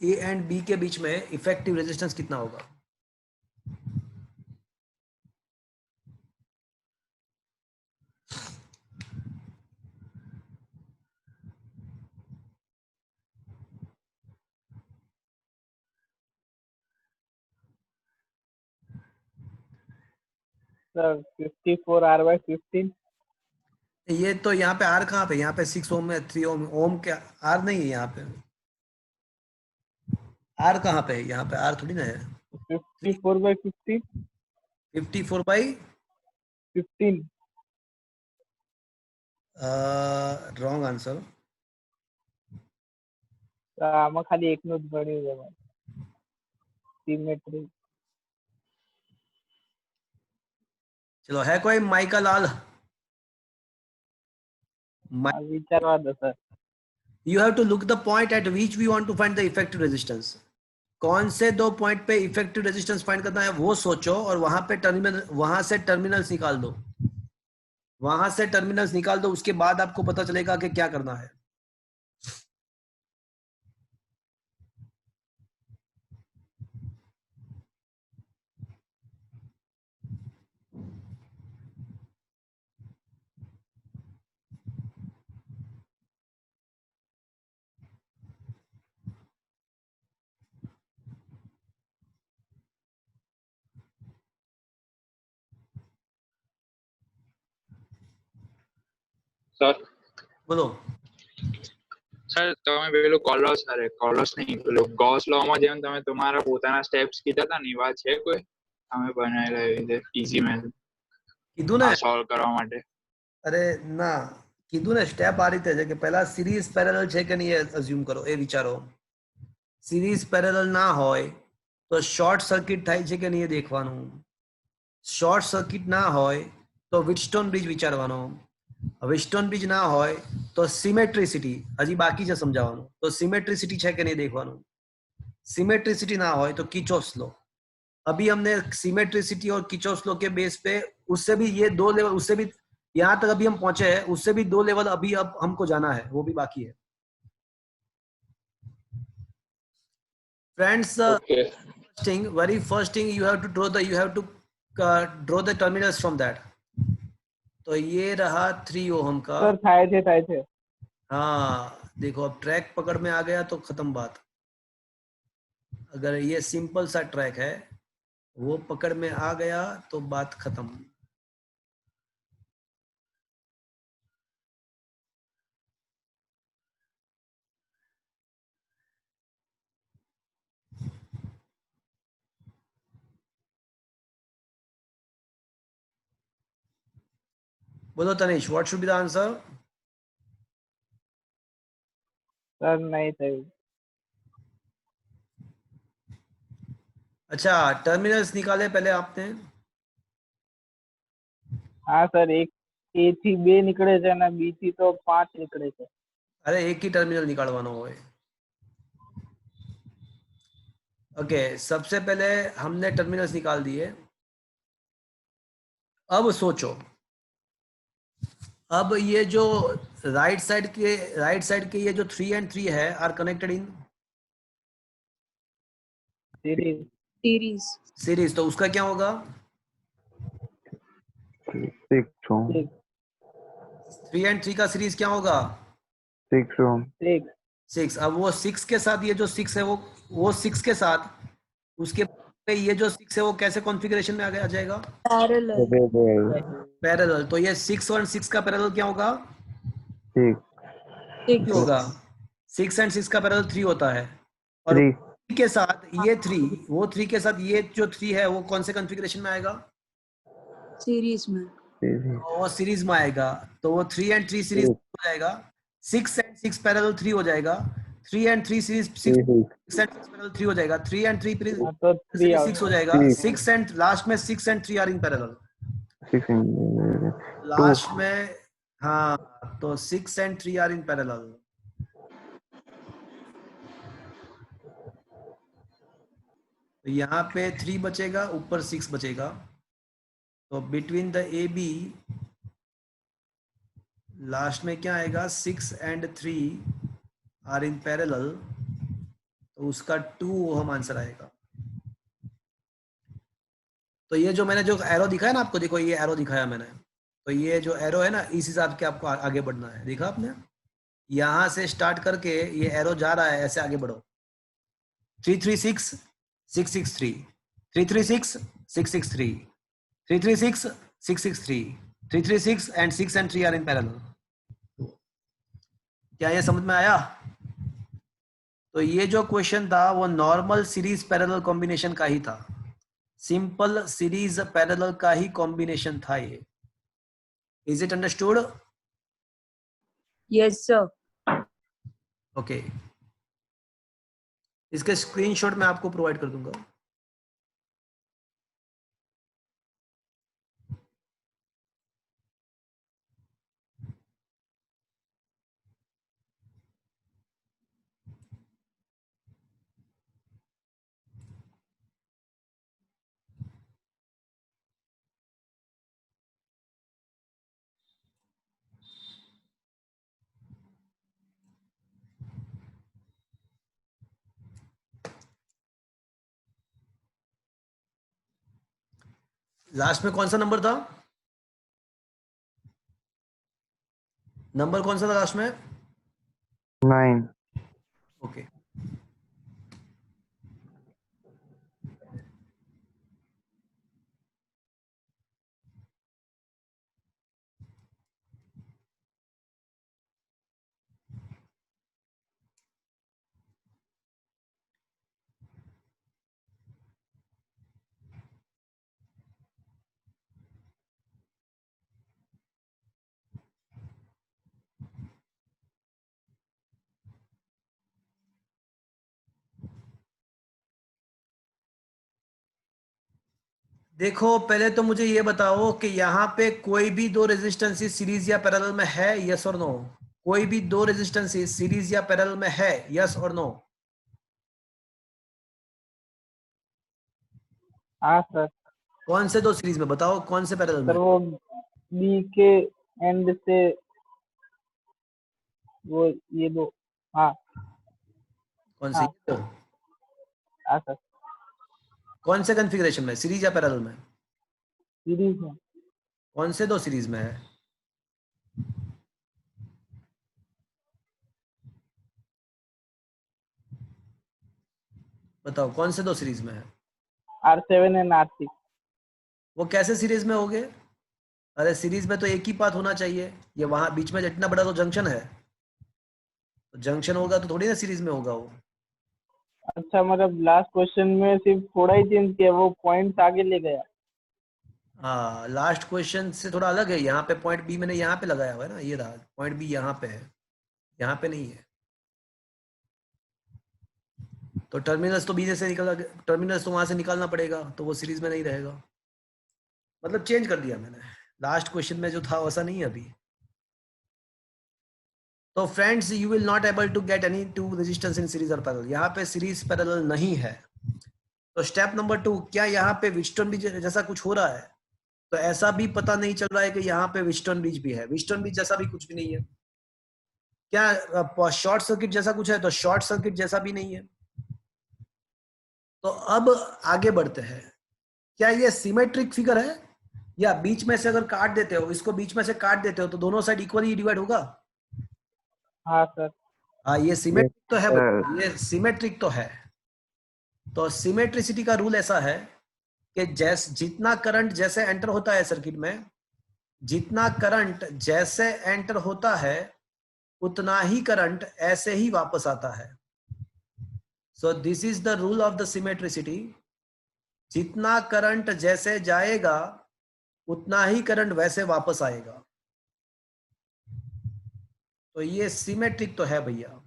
A and B के बीच में effective resistance कितना होगा? Sir 54R/15। ये तो यहाँ पे R कहाँ पे, यहाँ पे 6 ओम है, 3 ओम, ओम क्या R नहीं है यहाँ पे, R कहाँ पे है, यहाँ पे R थोड़ी ना है। 54/15। 54/15 15। Wrong answer. આમાં ખાલી એકનું જ ગણ્યું છે મેં, સિમેટ્રી। चलो, है कोई माइका लाल? વિચારવા દો sir. You have to look the point at which we want to find the effective resistance. कौन से दो पॉइंट पे इफेक्टिव रेजिस्टेंस फाइंड करना है वो सोचो, और वहां से टर्मिनल्स निकाल दो, वहां से टर्मिनल्स निकाल दो, उसके बाद आपको पता चलेगा कि क्या करना है। સર બોલો। સર તમે પેલું કોલોસ નહીં, પેલું ગોસ લો માં જેમ તમે તમારા પોતાના સ્ટેપ્સ કીધા હતા ને, એ વાત છે કોઈ તમે બનાવેલા એવી રીતે ઈઝી મેથડ કીધું ને, આ સોલ્વ કરવા માટે? અરે ના, કીધું ને સ્ટેપ આ રીતે છે કે પહેલા સિરીઝ પેરેલલ છે કે નહીં એ અઝ્યુમ કરો, એ વિચારો। સિરીઝ પેરેલલ ના હોય તો શોર્ટ સર્કિટ થાય છે કે નહીં એ દેખવાનું. શોર્ટ સર્કિટ ના હોય તો વિટસ્ટોન બ્રિજ વિચારવાનો. વિટસ્ટોન બ્રિજ ના હોય તો સિમેટ્રિસિટી, હજી બાકી છે સમજાવવાનું. તો સિમેટ્રિસિટી છે કે નહીં દેખવાનું. सिमेट्रिसिटी ना हो तो किचोफ्स लो. अभी हमने सिमेट्रिसिटी और किचोफ्स लो के बेस पे उससे भी ये 2 लेवल, उससे भी यहाँ तक अभी हम पहुंचे हैं, उससे भी 2 लेवल अभी अब हमको जाना है, वो भी बाकी है. Friends, Okay. very first thing you have to draw the terminals from that. तो ये रहा 3 ओहम का. સર થાય છે हाँ देखो, अब ट्रैक पकड़ में आ गया तो खत्म बात. अगर ये सिंपल सा ट्रैक है, वो पकड़ में आ गया तो बात खत्म. बोलो Tanish, what should be the answer? Sir નહીં થયું. अच्छा, टर्मिनल्स निकाले पहले आपने. હા સર, એક A થી 2 નીકળે છે અને B થી તો 5 નીકળે છે. अरे एक ही टर्मिनल निकालवाना होए. ओके, सबसे पहले हमने टर्मिनल्स निकाल दिए. अब सोचो, अब ये जो राइट साइड के ये जो 3 and 3 है are connected in series series. तो उसका क्या होगा? 6 ohm. 3 and 3 का सीरीज क्या होगा? 6 ohm. 6. अब वो 6 के साथ ये जो 6 है वो 6 के साथ उसके पे ये जो 6 है वो कैसे कॉन्फ़िगरेशन में आ जाएगा? पैरेलल. तो ये 6 और 6 का पैरेलल क्या होगा? 6 होगा. 6 and 6 का पैरेलल 3 होता है. और 3 के साथ ये 3, वो 3 के साथ ये जो 3 है वो कौन से कॉन्फ़िगरेशन में आएगा? सीरीज में. वो सीरीज में आएगा. तो वो 3 and 3 सीरीज हो जाएगा. 6 and 6 पैरेलल 3 हो जाएगा. 3 and 3 सीरीज 6 and 6 पैरेलल 3 हो जाएगा. 3 and 3 તો 3 6 हो जाएगा. 6 and लास्ट में 6 and 3 are in parallel. 6 last में हाँ, तो 6 and 3 आर इन पैरेलल. तो यहाँ पे 3 बचेगा, ऊपर 6 बचेगा. तो between the A B last में क्या आएगा? 6 and 3 आर इन पैरेलल. तो उसका 2 ओहम आंसर आएगा. तो ये जो मैंने जो एरो दिखाया ना आपको, देखो ये एरो दिखाया मैंने. तो ये जो एरो है ना, इस हिसाब के आपको आगे बढ़ना है. देखा आपने? यहां से स्टार्ट करके ये एरो जा रहा है, ऐसे आगे बढ़ो. 336 663, 336 663, 336 663, 336 and 6 and 3 are in parallel. क्या ये समझ में आया? तो ये जो क्वेश्चन था वो नॉर्मल सीरीज पैरेलल कॉम्बिनेशन का ही था. सिंपल सीरीज पैरेलल का ही कॉम्बिनेशन था ये. Is it understood? Yes sir. Okay, इसके स्क्रीनशॉट मैं आपको प्रोवाइड कर दूंगा. लास्ट में कौन सा नंबर था? नंबर कौन सा था लास्ट में? 9. ओके. देखो पहले तो मुझे ये बताओ कि यहाँ पे कोई भी दो रेजिस्टेंसेस सीरीज या पैरेलल में है, यस और नो? कोई भी दो रेजिस्टेंसेस सीरीज या पैरेलल में है, यस और नो? हाँ सर। कौन से दो सीरीज में बताओ, कौन से पैरेलल में? सर वो बी के एंड से वो ये दो। हाँ कौन से हाँ ये दो? हाँ सर। कौन से कॉन्फ़िगरेशन में, सीरीज या पैरेलल में? सीरीज में। कौन से दो सीरीज में है? बताओ कौन से दो सीरीज में है? R7 and R6। वो कैसे सीरीज में हो गए? अरे सीरीज में तो एक ही पाथ होना चाहिए, ये वहां बीच में इतना बड़ा तो जंक्शन है, तो जंक्शन होगा तो थोड़ी ना सीरीज में होगा वो। अच्छा, मतलब लास्ट क्वेश्चन में सिर्फ थोड़ा ही चेंज किया, वो पॉइंट्स आगे ले गया। हाँ, लास्ट क्वेश्चन से थोड़ा अलग है, यहाँ पे पॉइंट बी मैंने यहाँ पे लगाया हुआ है ना, ये रहा पॉइंट बी, यहाँ पे है, यहाँ पे नहीं है। तो टर्मिनल्स तो बी से निकल, टर्मिनल्स तो वहां से निकालना पड़ेगा, तो वो सीरीज में नहीं रहेगा। मतलब चेंज कर दिया मैंने, लास्ट क्वेश्चन में जो था वैसा नहीं है अभी। तो friends, you will not able to get any two resistance in series और पैरेलल, यहाँ पे सीरीज पैरेलल नहीं है। तो स्टेप नंबर 2, क्या यहाँ पे व्हीटस्टोन ब्रिज जैसा कुछ हो रहा है? तो ऐसा भी पता नहीं चल रहा है कि यहाँ पे व्हीटस्टोन ब्रिज भी है, व्हीटस्टोन ब्रिज जैसा भी कुछ भी नहीं है। क्या शॉर्ट सर्किट जैसा कुछ है? तो शॉर्ट सर्किट जैसा भी नहीं है। तो अब आगे बढ़ते हैं, क्या ये सिमेट्रिक फिगर है, या बीच में से अगर काट देते हो, इसको बीच में से काट देते हो तो दोनों साइड इक्वली डिवाइड होगा? हाँ सर। हाँ, ये सिमेट्रिक तो है, ये सिमेट्रिक तो है। तो सिमेट्रिसिटी का रूल ऐसा है कि जितना करंट जैसे एंटर होता है सर्किट में, जितना करंट जैसे एंटर होता है उतना ही करंट ऐसे ही वापस आता है। So this is the rule of the symmetricity. जितना करंट जैसे जाएगा उतना ही करंट वैसे वापस आएगा। तो ये सिमेट्रिक तो है भैया।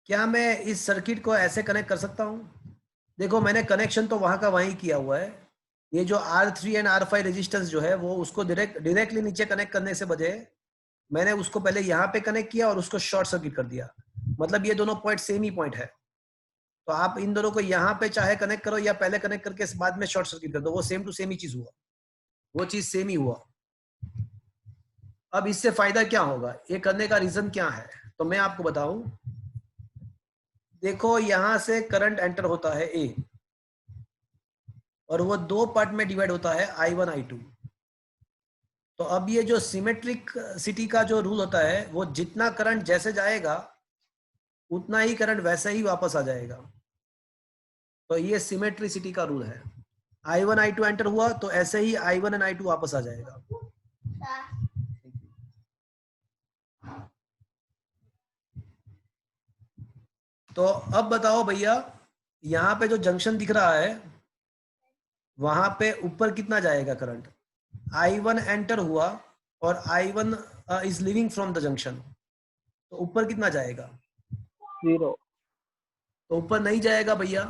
क्या मैं इस सर्किट को ऐसे कनेक्ट कर सकता हूं? देखो मैंने कनेक्शन तो वहां का वहीं किया हुआ है। ये जो R3 एंड R5 रेजिस्टेंस जो है वो उसको डायरेक्टली नीचे कनेक्ट करने से बजाय मैंने उसको पहले यहाँ पे कनेक्ट किया और उसको शॉर्ट सर्किट कर दिया। मतलब ये दोनों पॉइंट सेम ही पॉइंट है। तो आप इन दोनों को यहाँ पे चाहे कनेक्ट करो या पहले कनेक्ट करके बाद में शॉर्ट सर्किट कर दो, वो सेम टू सेम ही चीज हुआ, वो चीज सेम ही हुआ। अब इससे फायदा क्या होगा, ये करने का रीजन क्या है, तो मैं आपको बताऊं। देखो यहां से करंट एंटर होता है ए, और वो दो पार्ट में डिवाइड होता है I1 I2। तो अब ये जो सिमेट्रिक सिटी का जो रूल होता है, वो जितना करंट जैसे जाएगा उतना ही करंट वैसे ही वापस आ जाएगा। तो ये सिमेट्रिसिटी का रूल है। I1 I2 एंटर हुआ तो ऐसे ही I1 एंड I2 वापस आ जाएगा। तो अब बताओ भैया, यहाँ पे जो जंक्शन दिख रहा है वहां पे ऊपर कितना जाएगा करंट? I1 एंटर हुआ और I1 is living from the junction, तो ऊपर कितना जाएगा? 0। तो ऊपर नहीं जाएगा भैया,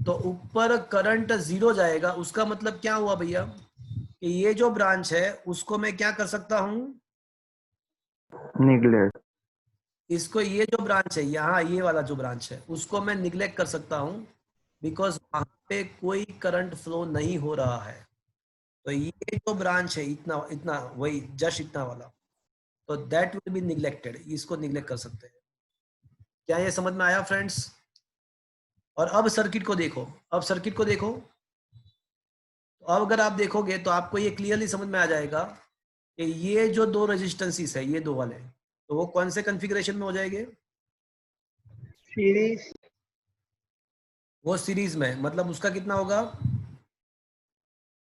तो ऊपर करंट 0 जाएगा। उसका मतलब क्या हुआ भैया कि ये जो ब्रांच है उसको मैं क्या कर सकता हूं, निगलेक्ट। इसको, ये जो ब्रांच है यहाँ, ये वाला जो ब्रांच है उसको मैं निग्लेक्ट कर सकता हूं, बिकॉज वहां पे कोई करंट फ्लो नहीं हो रहा है। तो ये जो ब्रांच है इतना इतना, वही जस्ट इतना वाला, तो दैट विल बी निग्लेक्टेड, इसको निग्लेक्ट कर सकते हैं। क्या ये समझ में आया फ्रेंड्स? और अब सर्किट को देखो, अब सर्किट को देखो, तो अब अगर आप देखोगे तो आपको ये क्लियरली समझ में आ जाएगा कि ये जो दो रेजिस्टेंसेस है, ये दो वाले, तो वो कौन से कॉन्फ़िगरेशन में हो जाएंगे? सीरीज। वो सीरीज में, मतलब उसका कितना होगा?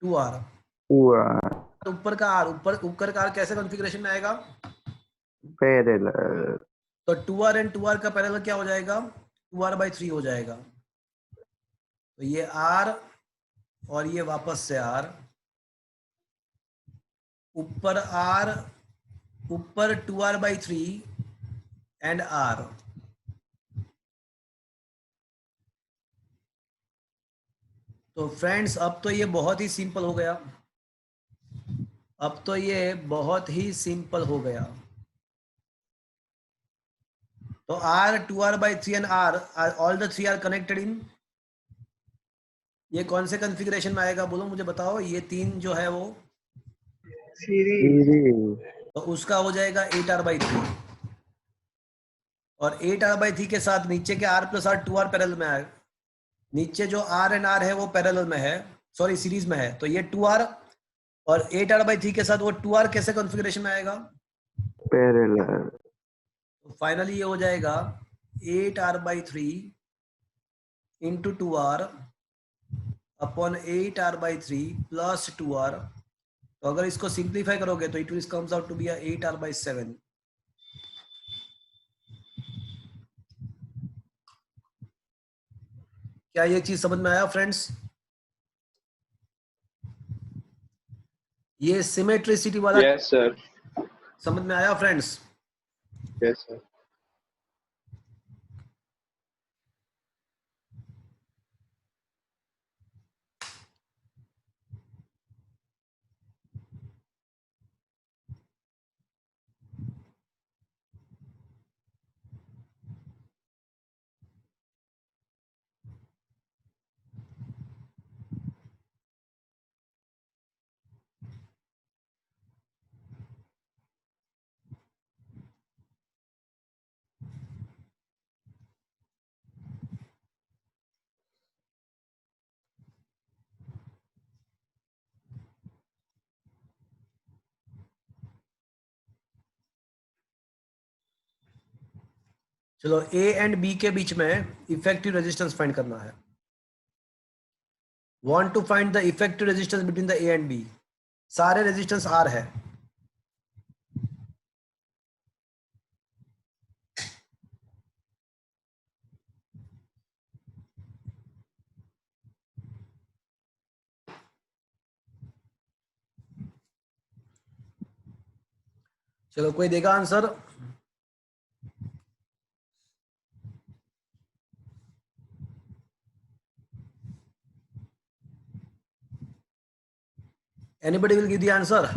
2R। हुआ। तो ऊपर का R, ऊपर का R कैसे कॉन्फ़िगरेशन में आएगा? पैरेलल। तो 2r एंड 2r का पैरेलल क्या हो जाएगा? 2r/3 हो जाएगा। तो ये r और ये वापस से r, ऊपर r, ऊपर 2r/3 एंड r। तो फ्रेंड्स अब तो ये बहुत ही सिंपल हो गया, अब तो ये बहुत ही सिंपल हो गया। तो r, 2r/3 and r, all the three are connected in, ये कौन से कॉन्फ़िगरेशन में आएगा बोलो मुझे बताओ? ये तीन जो है वो, सीरीज। सीरीज। तो उसका हो जाएगा 8r/3, और 8r/3 के साथ नीचे के r plus r 2r parallel में आएगा। नीचे जो r एंड r है वो पैरेलल में है, सॉरी सीरीज में है, तो ये 2r और 8r/3 के साथ वो 2r कैसे कॉन्फ़िगरेशन में आएगा? पैरेलल। तो फाइनली ये हो जाएगा 8r/3 into 2r upon 8r/3 plus 2r। तो अगर इसको सिंप्लीफाई करोगे तो it will comes out to be 8r/7। क्या ये चीज समझ में आया फ्रेंड्स? ये सिमेट्रिसिटी वाला Yes, sir. समझ में आया फ्रेंड्स? Yes, sir. चलो ए एंड बी के बीच में इफेक्टिव रेजिस्टेंस फाइंड करना है। Want to find the effective resistance between the A and B. सारे रेजिस्टेंस आर है, चलो कोई देगा answer? Anybody will give the answer?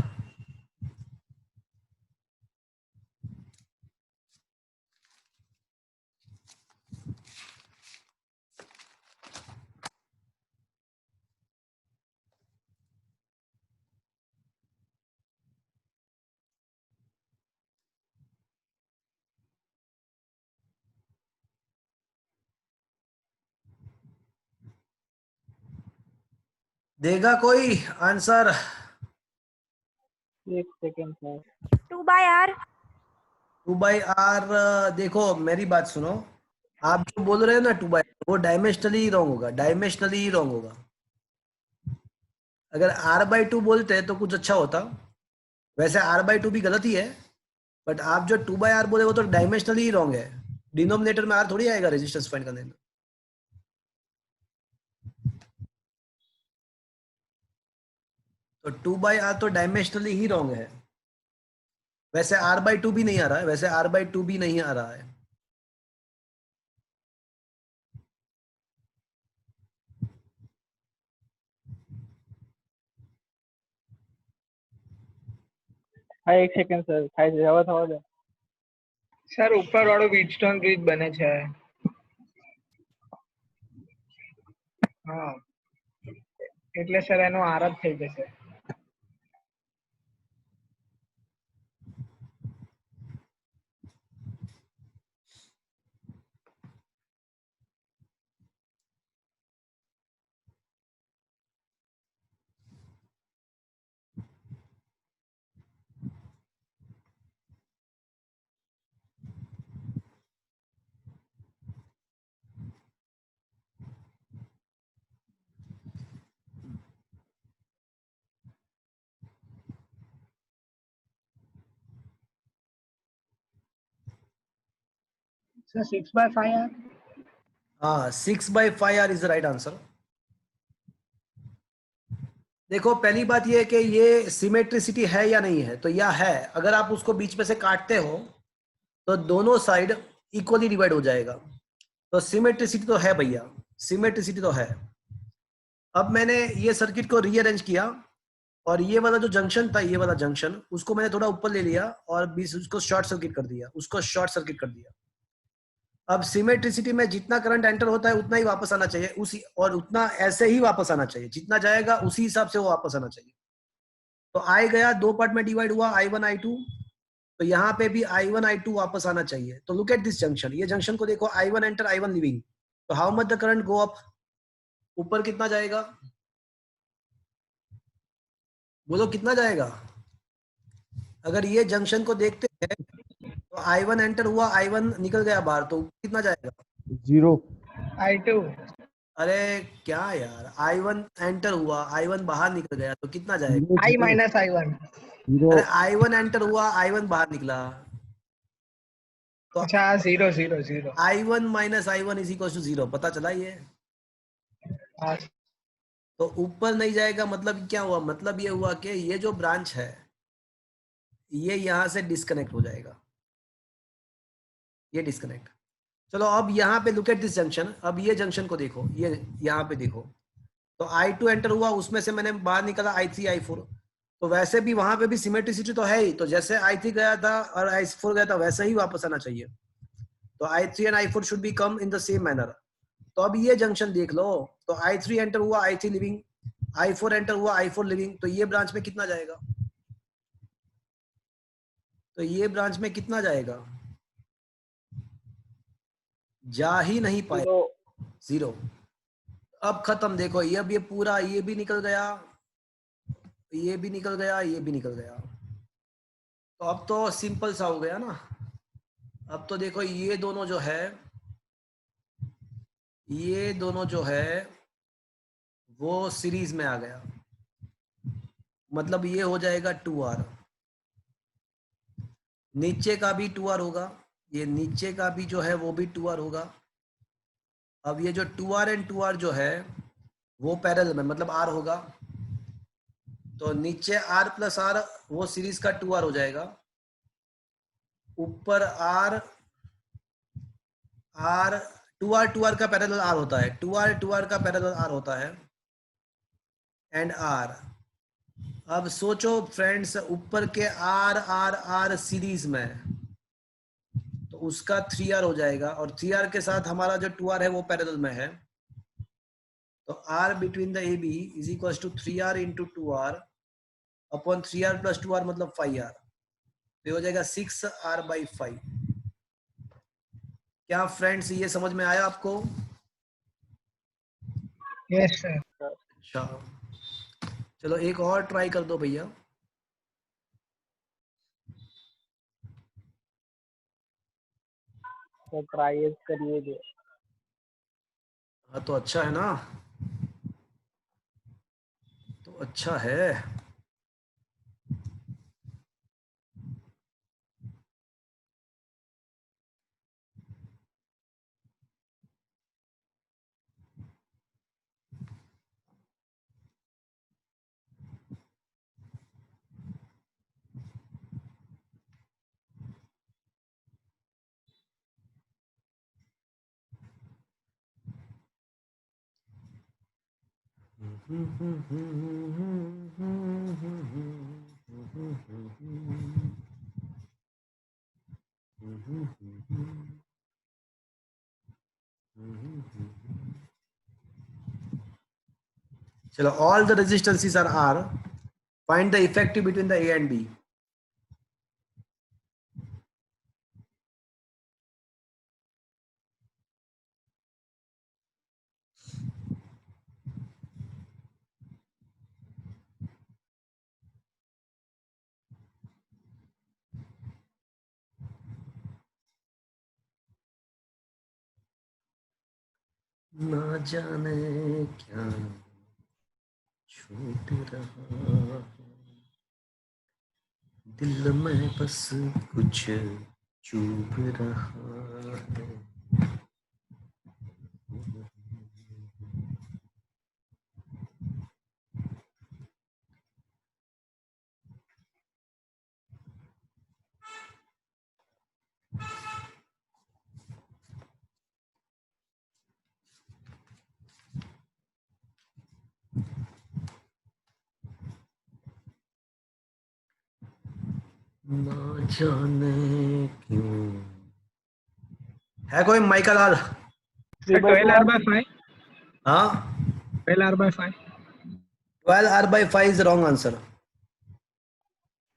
देगा कोई आंसर? एक सेकेंड सर। 2/r। 2/r। देखो मेरी बात सुनो, आप जो बोल रहे हो ना 2/r, वो डायमेंशनली ही रॉन्ग होगा, डायमेंशनली ही रॉन्ग होगा। अगर r/2 बोलते तो कुछ अच्छा होता, वैसे r/2 भी गलत ही है, बट आप जो 2/r बोले वो तो डायमेंशनली ही रॉन्ग है। डिनोमिनेटर में r थोड़ी आएगा रेजिस्टेंस फाइंड करने में। तो 2/r तो डायमेंशनली ही रॉन्ग है। वैसे r/2 भी नहीं आ रहा है, वैसे r/2 भी नहीं आ रहा है। હા એક સેકન્ડ સર થાય છે હવે થવા દો. સર ઉપર વાળો વીટસ્ટોન બ્રિજ બને છે. હા એટલે સર એનો આર જ થઈ જશે. सर 6/5 हाँ 6/5 इज द राइट आंसर। देखो पहली बात ये है कि ये सिमेट्रिसिटी है या नहीं है, तो यह है। अगर आप उसको बीच में से काटते हो तो दोनों साइड इक्वली डिवाइड हो जाएगा, तो सिमेट्रिसिटी तो है भैया, सिमेट्रिसिटी तो है। अब मैंने ये सर्किट को रीअरेंज किया और ये वाला जो जंक्शन था, ये वाला जंक्शन, उसको मैंने थोड़ा ऊपर ले लिया और बीच उसको शॉर्ट सर्किट कर दिया, उसको शॉर्ट सर्किट कर दिया। अब सिमेट्रिसिटी में जितना करंट एंटर होता है उतना ही वापस आना चाहिए, उसी और उतना ऐसे ही वापस आना चाहिए, जितना जाएगा उसी हिसाब से वो वापस आना चाहिए। तो आई गया, दो पार्ट में डिवाइड हुआ, I1 I2, तो यहाँ पे भी I1 I2 वापस आना चाहिए। तो लुक एट दिस जंक्शन, ये जंक्शन को देखो, I1 एंटर I1 लिविंग, तो how much the current go up, ऊपर कितना जाएगा, बोलो कितना जाएगा। अगर ये जंक्शन को देखते हैं तो I1 एंटर हुआ, I1 निकल गया बाहर, तो कितना जाएगा, 0। I2 अरे क्या यार, I1 एंटर हुआ, I1 बाहर निकल गया, तो कितना जाएगा, I minus I1। अरे 0। I1 एंटर हुआ, I1 बाहर निकला, तो अच्छा 0 I1 minus I1 is equal to 0, पता चला ये। हाँ तो ऊपर नहीं जाएगा, मतलब क्या हुआ, मतलब ये हुआ कि ये जो ब्रांच है ये यहां से डिस्कनेक्ट हो जाएगा, ये डिस्कनेक्ट। चलो अब यहाँ पे लुक एट दिस जंक्शन, अब ये जंक्शन को देखो, ये यहाँ पे देखो, तो I2 एंटर हुआ, उसमें से मैंने बाहर निकाला I3 I4, तो वैसे भी वहां पे भी सिमेट्रिसिटी तो है ही, तो जैसे I3 गया था और I4 गया था वैसे ही वापस आना चाहिए, तो I3 and I4 should be come in the same manner. तो अब ये जंक्शन देख लो, तो I3 एंटर हुआ, I3 लिविंग, I4 एंटर हुआ, I4 लिविंग, तो ये ब्रांच में कितना जाएगा, तो ये ब्रांच में कितना जाएगा, जा ही नहीं पाए, 0। अब खत्म, देखो ये अब ये पूरा, ये भी निकल गया, ये भी निकल गया, ये भी निकल गया, तो अब तो सिंपल सा हो गया ना। अब तो देखो ये दोनों जो है, ये दोनों जो है वो सीरीज में आ गया, मतलब ये हो जाएगा 2R, नीचे का भी 2R होगा, ये नीचे का भी जो है वो भी 2R होगा। अब ये जो 2R एंड 2R जो है वो पैरेलल में, मतलब R होगा, तो नीचे R प्लस R वो सीरीज का 2R हो जाएगा, ऊपर R 2R का पैरेलल R होता है, 2R का पैरेलल R होता है, एंड R। अब सोचो फ्रेंड्स, ऊपर के R सीरीज में, तो उसका 3R हो जाएगा, और 3R के साथ हमारा जो 2R है वो पैरेलल में है, तो R between the AB is equal to 3R into 2R upon 3R plus 2R मतलब 5R, तो हो जाएगा 6R/5। क्या फ्रेंड्स ये समझ में आया आपको? Yes sir. अच्छा चलो एक और ट्राई कर दो भैया। तो ट्राई करिए जो। हाँ तो अच्छा है ना, तो अच्छा है। चलो all the resistances are R, find the effective between the A and B। ना जाने क्या छूट रहा है, दिल में बस कुछ चुभ रहा है। ना जाने क्यों। है कोई माइका लाल? 12R/5 हाँ, 12R/5 12R/5 is the wrong answer.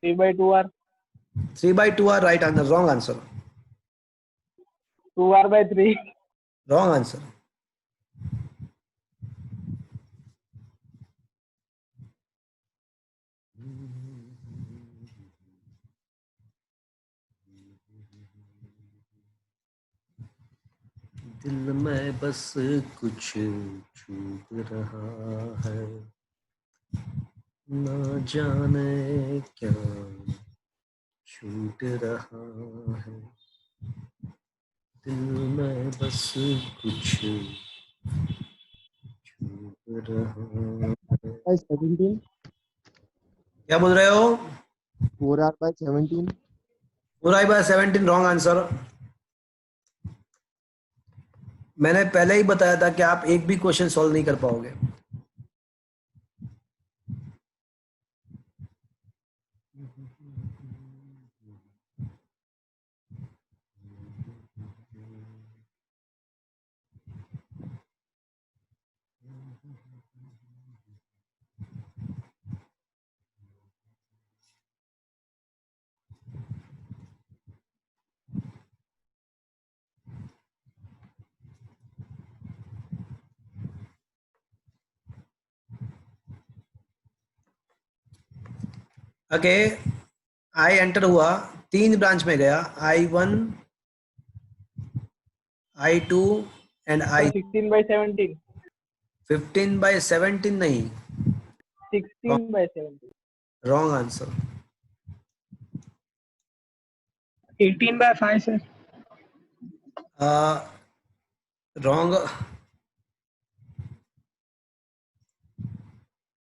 3/2R, 3/2 are right answer. Wrong answer. 2R/3, Wrong answer. दिल में बस कुछ छूट रहा है, ना जाने क्या छूट रहा है। दिल में बस कुछ छूट रहा है। 17, क्या बोल रहे हो? 4R/17. 4I/17 wrong answer. मैंने पहले ही बताया था कि आप एक भी क्वेश्चन सॉल्व नहीं कर पाओगे। ओके, आई एंटर हुआ, 3 ब्रांच में गया, I1, I2 एंड I। 16/17, 15/17 नहीं, 16/17. Wrong answer. 18/5 सर। रॉन्ग।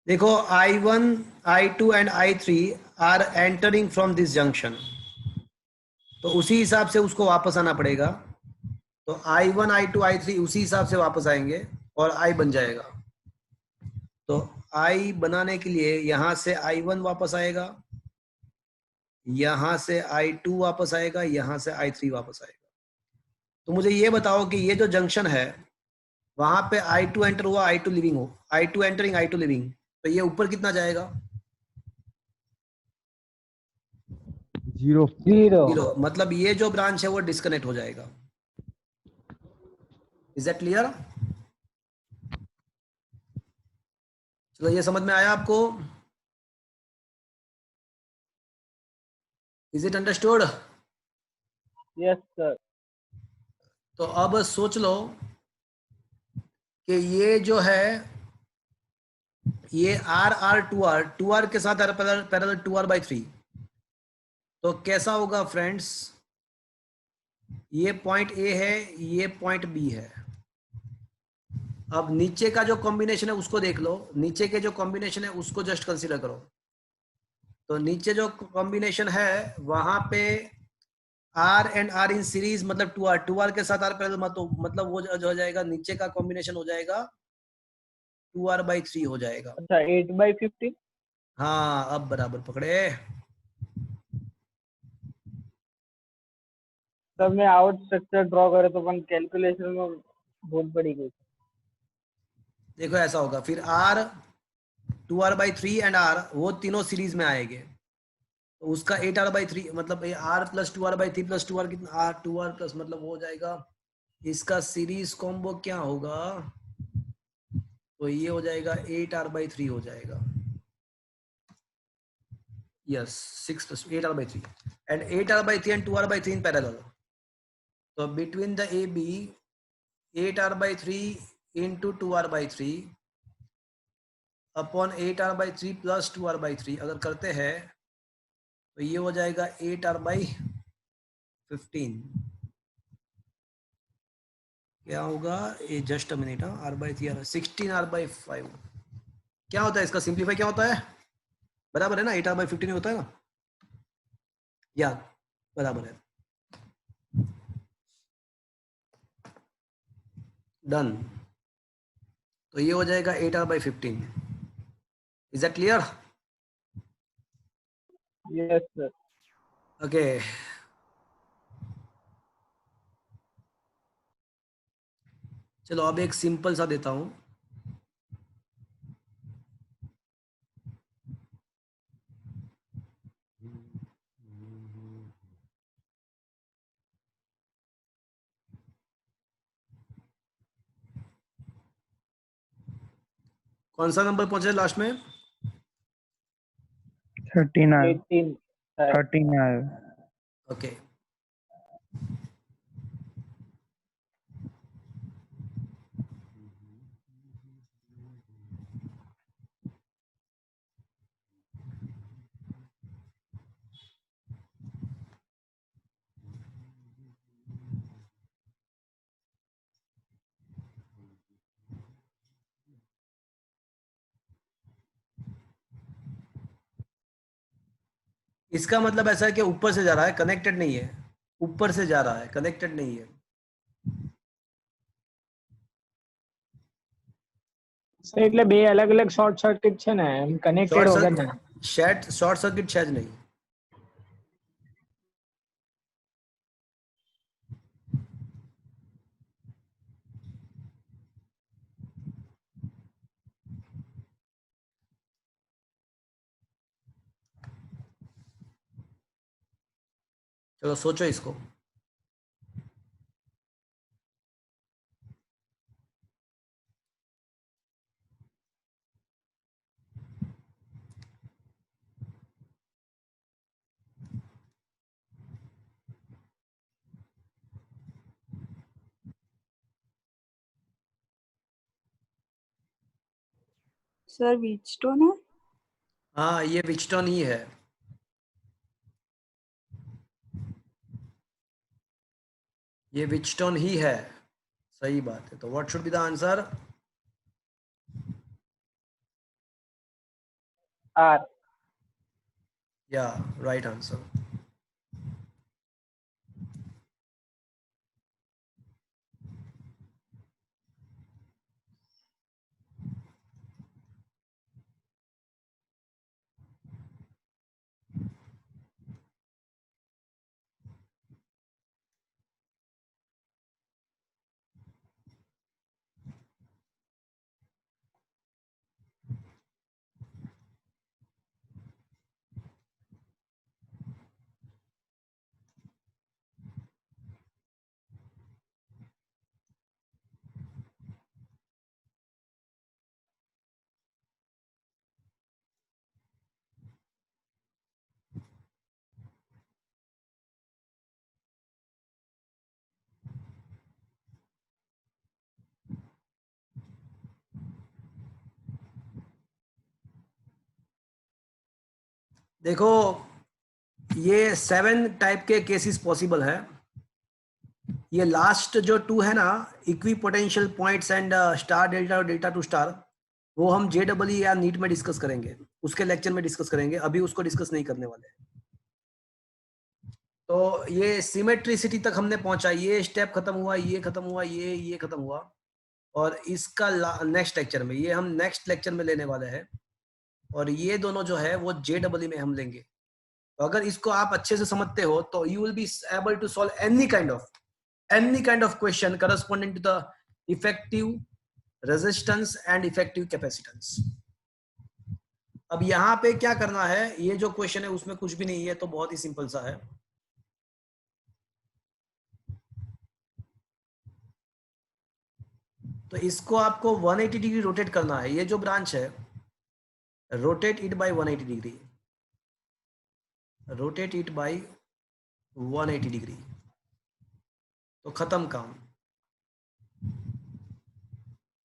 देखो, I1, I2 and I3 are entering from this junction, तो उसी हिसाब से उसको वापस आना पड़ेगा। तो I1, I2, I3 उसी हिसाब से वापस आएंगे और I बन जाएगा। तो I बनाने के लिए यहां से I1 वापस आएगा, यहां से I2 वापस आएगा, यहां से I3 वापस आएगा। तो मुझे ये बताओ कि ये जो जंक्शन है वहां पे I2 एंटर हुआ, I2 लिविंग हो, I2 एंटरिंग, I2 लिविंग, तो ये ऊपर कितना जाएगा? 0. 0। मतलब ये जो ब्रांच है वो डिस्कनेक्ट हो जाएगा। Is that clear? चलो, ये समझ में आया आपको? Is it understood? Yes, sir. तो अब सोच लो कि ये जो है ये R/2R के साथ पैरेलल 2R/3, तो कैसा होगा फ्रेंड्स? ये पॉइंट A है, ये पॉइंट B है। अब नीचे का जो कॉम्बिनेशन है उसको देख लो, नीचे के जो कॉम्बिनेशन है उसको जस्ट कंसीडर करो। तो नीचे जो कॉम्बिनेशन है वहां पे R and R in series, मतलब 2R के साथ R पैरेलल, मतलब वो जो हो जाएगा, नीचे का कॉम्बिनेशन हो जाएगा 2R/3 हो जाएगा। अच्छा, 8/15. हाँ, अब बराबर पकड़े। तब मैं आउट स्ट्रक्चर ड्रॉ करे तो अपन कैलकुलेशन में भूल पड़ी गई. देखो ऐसा होगा, फिर R, 2R/3 एंड R वो तीनों सीरीज में आएंगे, तो उसका 8R/3, मतलब R plus 2R/3 plus 2R कितना, R 2R प्लस, मतलब वो हो जाएगा, इसका सीरीज कॉम्बो क्या होगा? तो ये हो जाएगा 8R/3 हो जाएगा। Yes, 6 plus 8R/3 and 8R/3 and 2R/3 in parallel. तो between the AB 8R/3 into 2R/3 upon 8R/3 plus 2R/3 अगर करते हैं तो ये हो जाएगा 8R/15 15 क्या होगा ये, just a minute, r by 3 16 r by 5 क्या होता है इसका सिंप्लीफाई, क्या होता है, बराबर है ना, 8 r by 15 होता है ना, या बराबर है, डन। तो ये हो जाएगा 8 r by 15। Is that clear? Yes sir. Okay, चलो अब एक सिंपल सा देता हूं। कौन सा नंबर पहुंचे लास्ट में? 39 18 39 ओके, इसका मतलब ऐसा है कि ऊपर से जा रहा है, कनेक्टेड नहीं है, ऊपर से जा रहा है, कनेक्टेड नहीं है। સર એટલે બે અલગ અલગ શોર્ટ સર્કિટ છે ને, એમ કનેક્ટેડ વગર ના. शॉर्ट सर्किट शायद नहीं। चलो सोचो इसको। सर व्हीटस्टोन है। हाँ ये विचटन ही है, ये विचटन ही है, सही बात है। तो what should be the answer? R। या राइट आंसर। देखो ये 7 टाइप के केसेस पॉसिबल है। ये लास्ट जो 2 है ना, equi potential points and star delta और डेल्टा टू स्टार, वो हम JEE या नीट में डिस्कस करेंगे, उसके लेक्चर में डिस्कस करेंगे, अभी उसको डिस्कस नहीं करने वाले हैं। तो ये सिमेट्रिसिटी तक हमने पहुंचा, ये स्टेप खत्म हुआ, ये खत्म हुआ, ये खत्म हुआ, और इसका नेक्स्ट लेक्चर में, ये हम नेक्स्ट लेक्चर में लेने वाले हैं, और ये दोनों जो है वो JEE में हम लेंगे। तो अगर इसको आप अच्छे से समझते हो तो you will be able to solve any kind of question corresponding to the effective resistance and effective capacitance. अब यहाँ पे क्या करना है, ये जो क्वेश्चन है उसमें कुछ भी नहीं है, तो बहुत ही सिंपल सा है। तो इसको आपको 180 डिग्री रोटेट करना है, ये जो ब्रांच है, rotate it by 180 degree, rotate it by 180 degree, तो खत्म काम।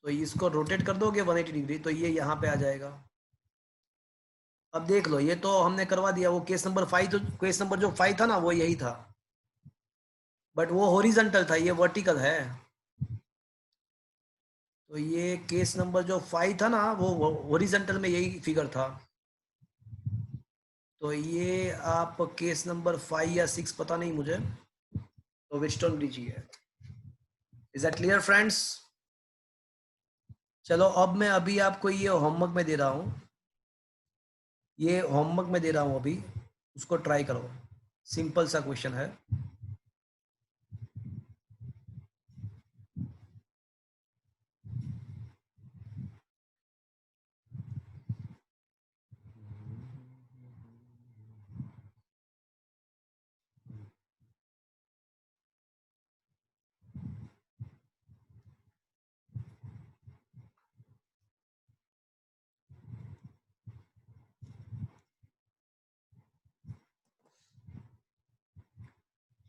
तो इसको रोटेट कर दोगे 180 डिग्री, तो ये यहाँ पे आ जाएगा। अब देख लो, ये तो हमने करवा दिया, वो केस नंबर 5, तो केस नंबर जो 5 था ना वो यही था। बट वो हॉरिजॉन्टल था, ये वर्टिकल है। तो ये केस नंबर जो 5 था ना, वो हॉरिजॉन्टल में यही फिगर था। तो ये आप केस नंबर 5 या 6 पता नहीं मुझे, तो व्हीटस्टोन ब्रिज ही है। Is that clear friends? चलो अब मैं अभी आपको ये होमवर्क में दे रहा हूँ, ये होमवर्क में दे रहा हूँ अभी, उसको ट्राई करो। सिंपल सा क्वेश्चन है।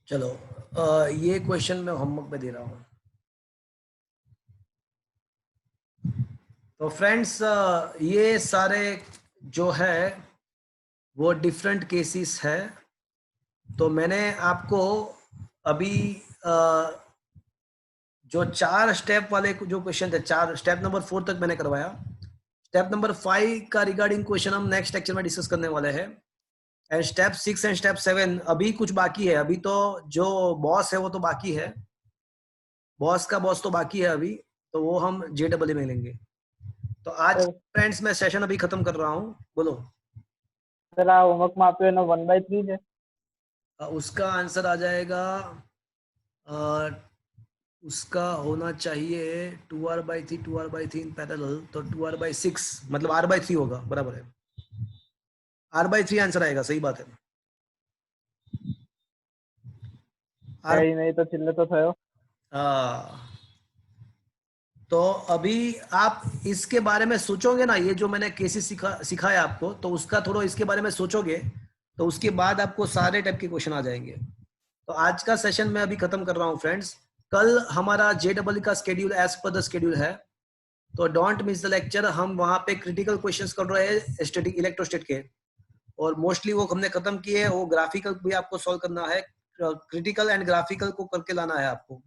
चलो ये क्वेश्चन मैं होमवर्क में दे रहा हूँ। तो फ्रेंड्स ये सारे जो है वो डिफरेंट केसेस है। तो मैंने आपको अभी जो 4 स्टेप वाले जो क्वेश्चन थे, 4 स्टेप नंबर 4 तक मैंने करवाया। स्टेप नंबर 5 का रिगार्डिंग क्वेश्चन हम नेक्स्ट लेक्चर में डिस्कस करने वाले हैं। एंड स्टेप 6 एंड स्टेप 7 अभी कुछ बाकी है। अभी तो जो बॉस है वो तो बाकी है, बॉस का बॉस तो बाकी है अभी, तो वो हम JEE में लेंगे। तो आज सर फ्रेंड्स मैं सेशन अभी खत्म कर रहा हूँ। बोलो। સર આ હોમવર્કમાં આપ્યો એનો 1/3 છે. उसका आंसर आ जाएगा, उसका होना चाहिए 2r/3 2r/3 इन पैरेलल, तो 2r/6 मतलब r/3 होगा, बराबर है। r/3 आंसर आएगा, सही बात है। કઈ નહીં તો છેલ્લે તો થયો. तो अभी आप इसके बारे में सोचोगे ना, ये जो मैंने केसेस सिखाया आपको, तो उसका थोड़ा इसके बारे में सोचोगे, तो उसके बाद आपको सारे टाइप के क्वेश्चन आ जाएंगे। तो आज का सेशन मैं अभी खत्म कर रहा हूँ फ्रेंड्स। कल हमारा JEE का schedule as per the schedule है, तो डोंट मिस द लेक्चर। हम वहां पे क्रिटिकल क्वेश्चंस कर रहे हैं स्टैटिक इलेक्ट्रोस्टेट के, और मोस्टली वो हमने खत्म किए। वो ग्राफिकल भी आपको सॉल्व करना है, क्रिटिकल एंड ग्राफिकल को करके लाना है आपको।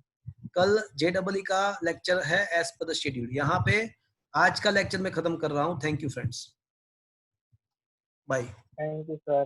कल JEE का लेक्चर है एज पर द शेड्यूल। यहाँ पे आज का लेक्चर मैं खत्म कर रहा हूँ। Thank you friends, bye. Thank you sir.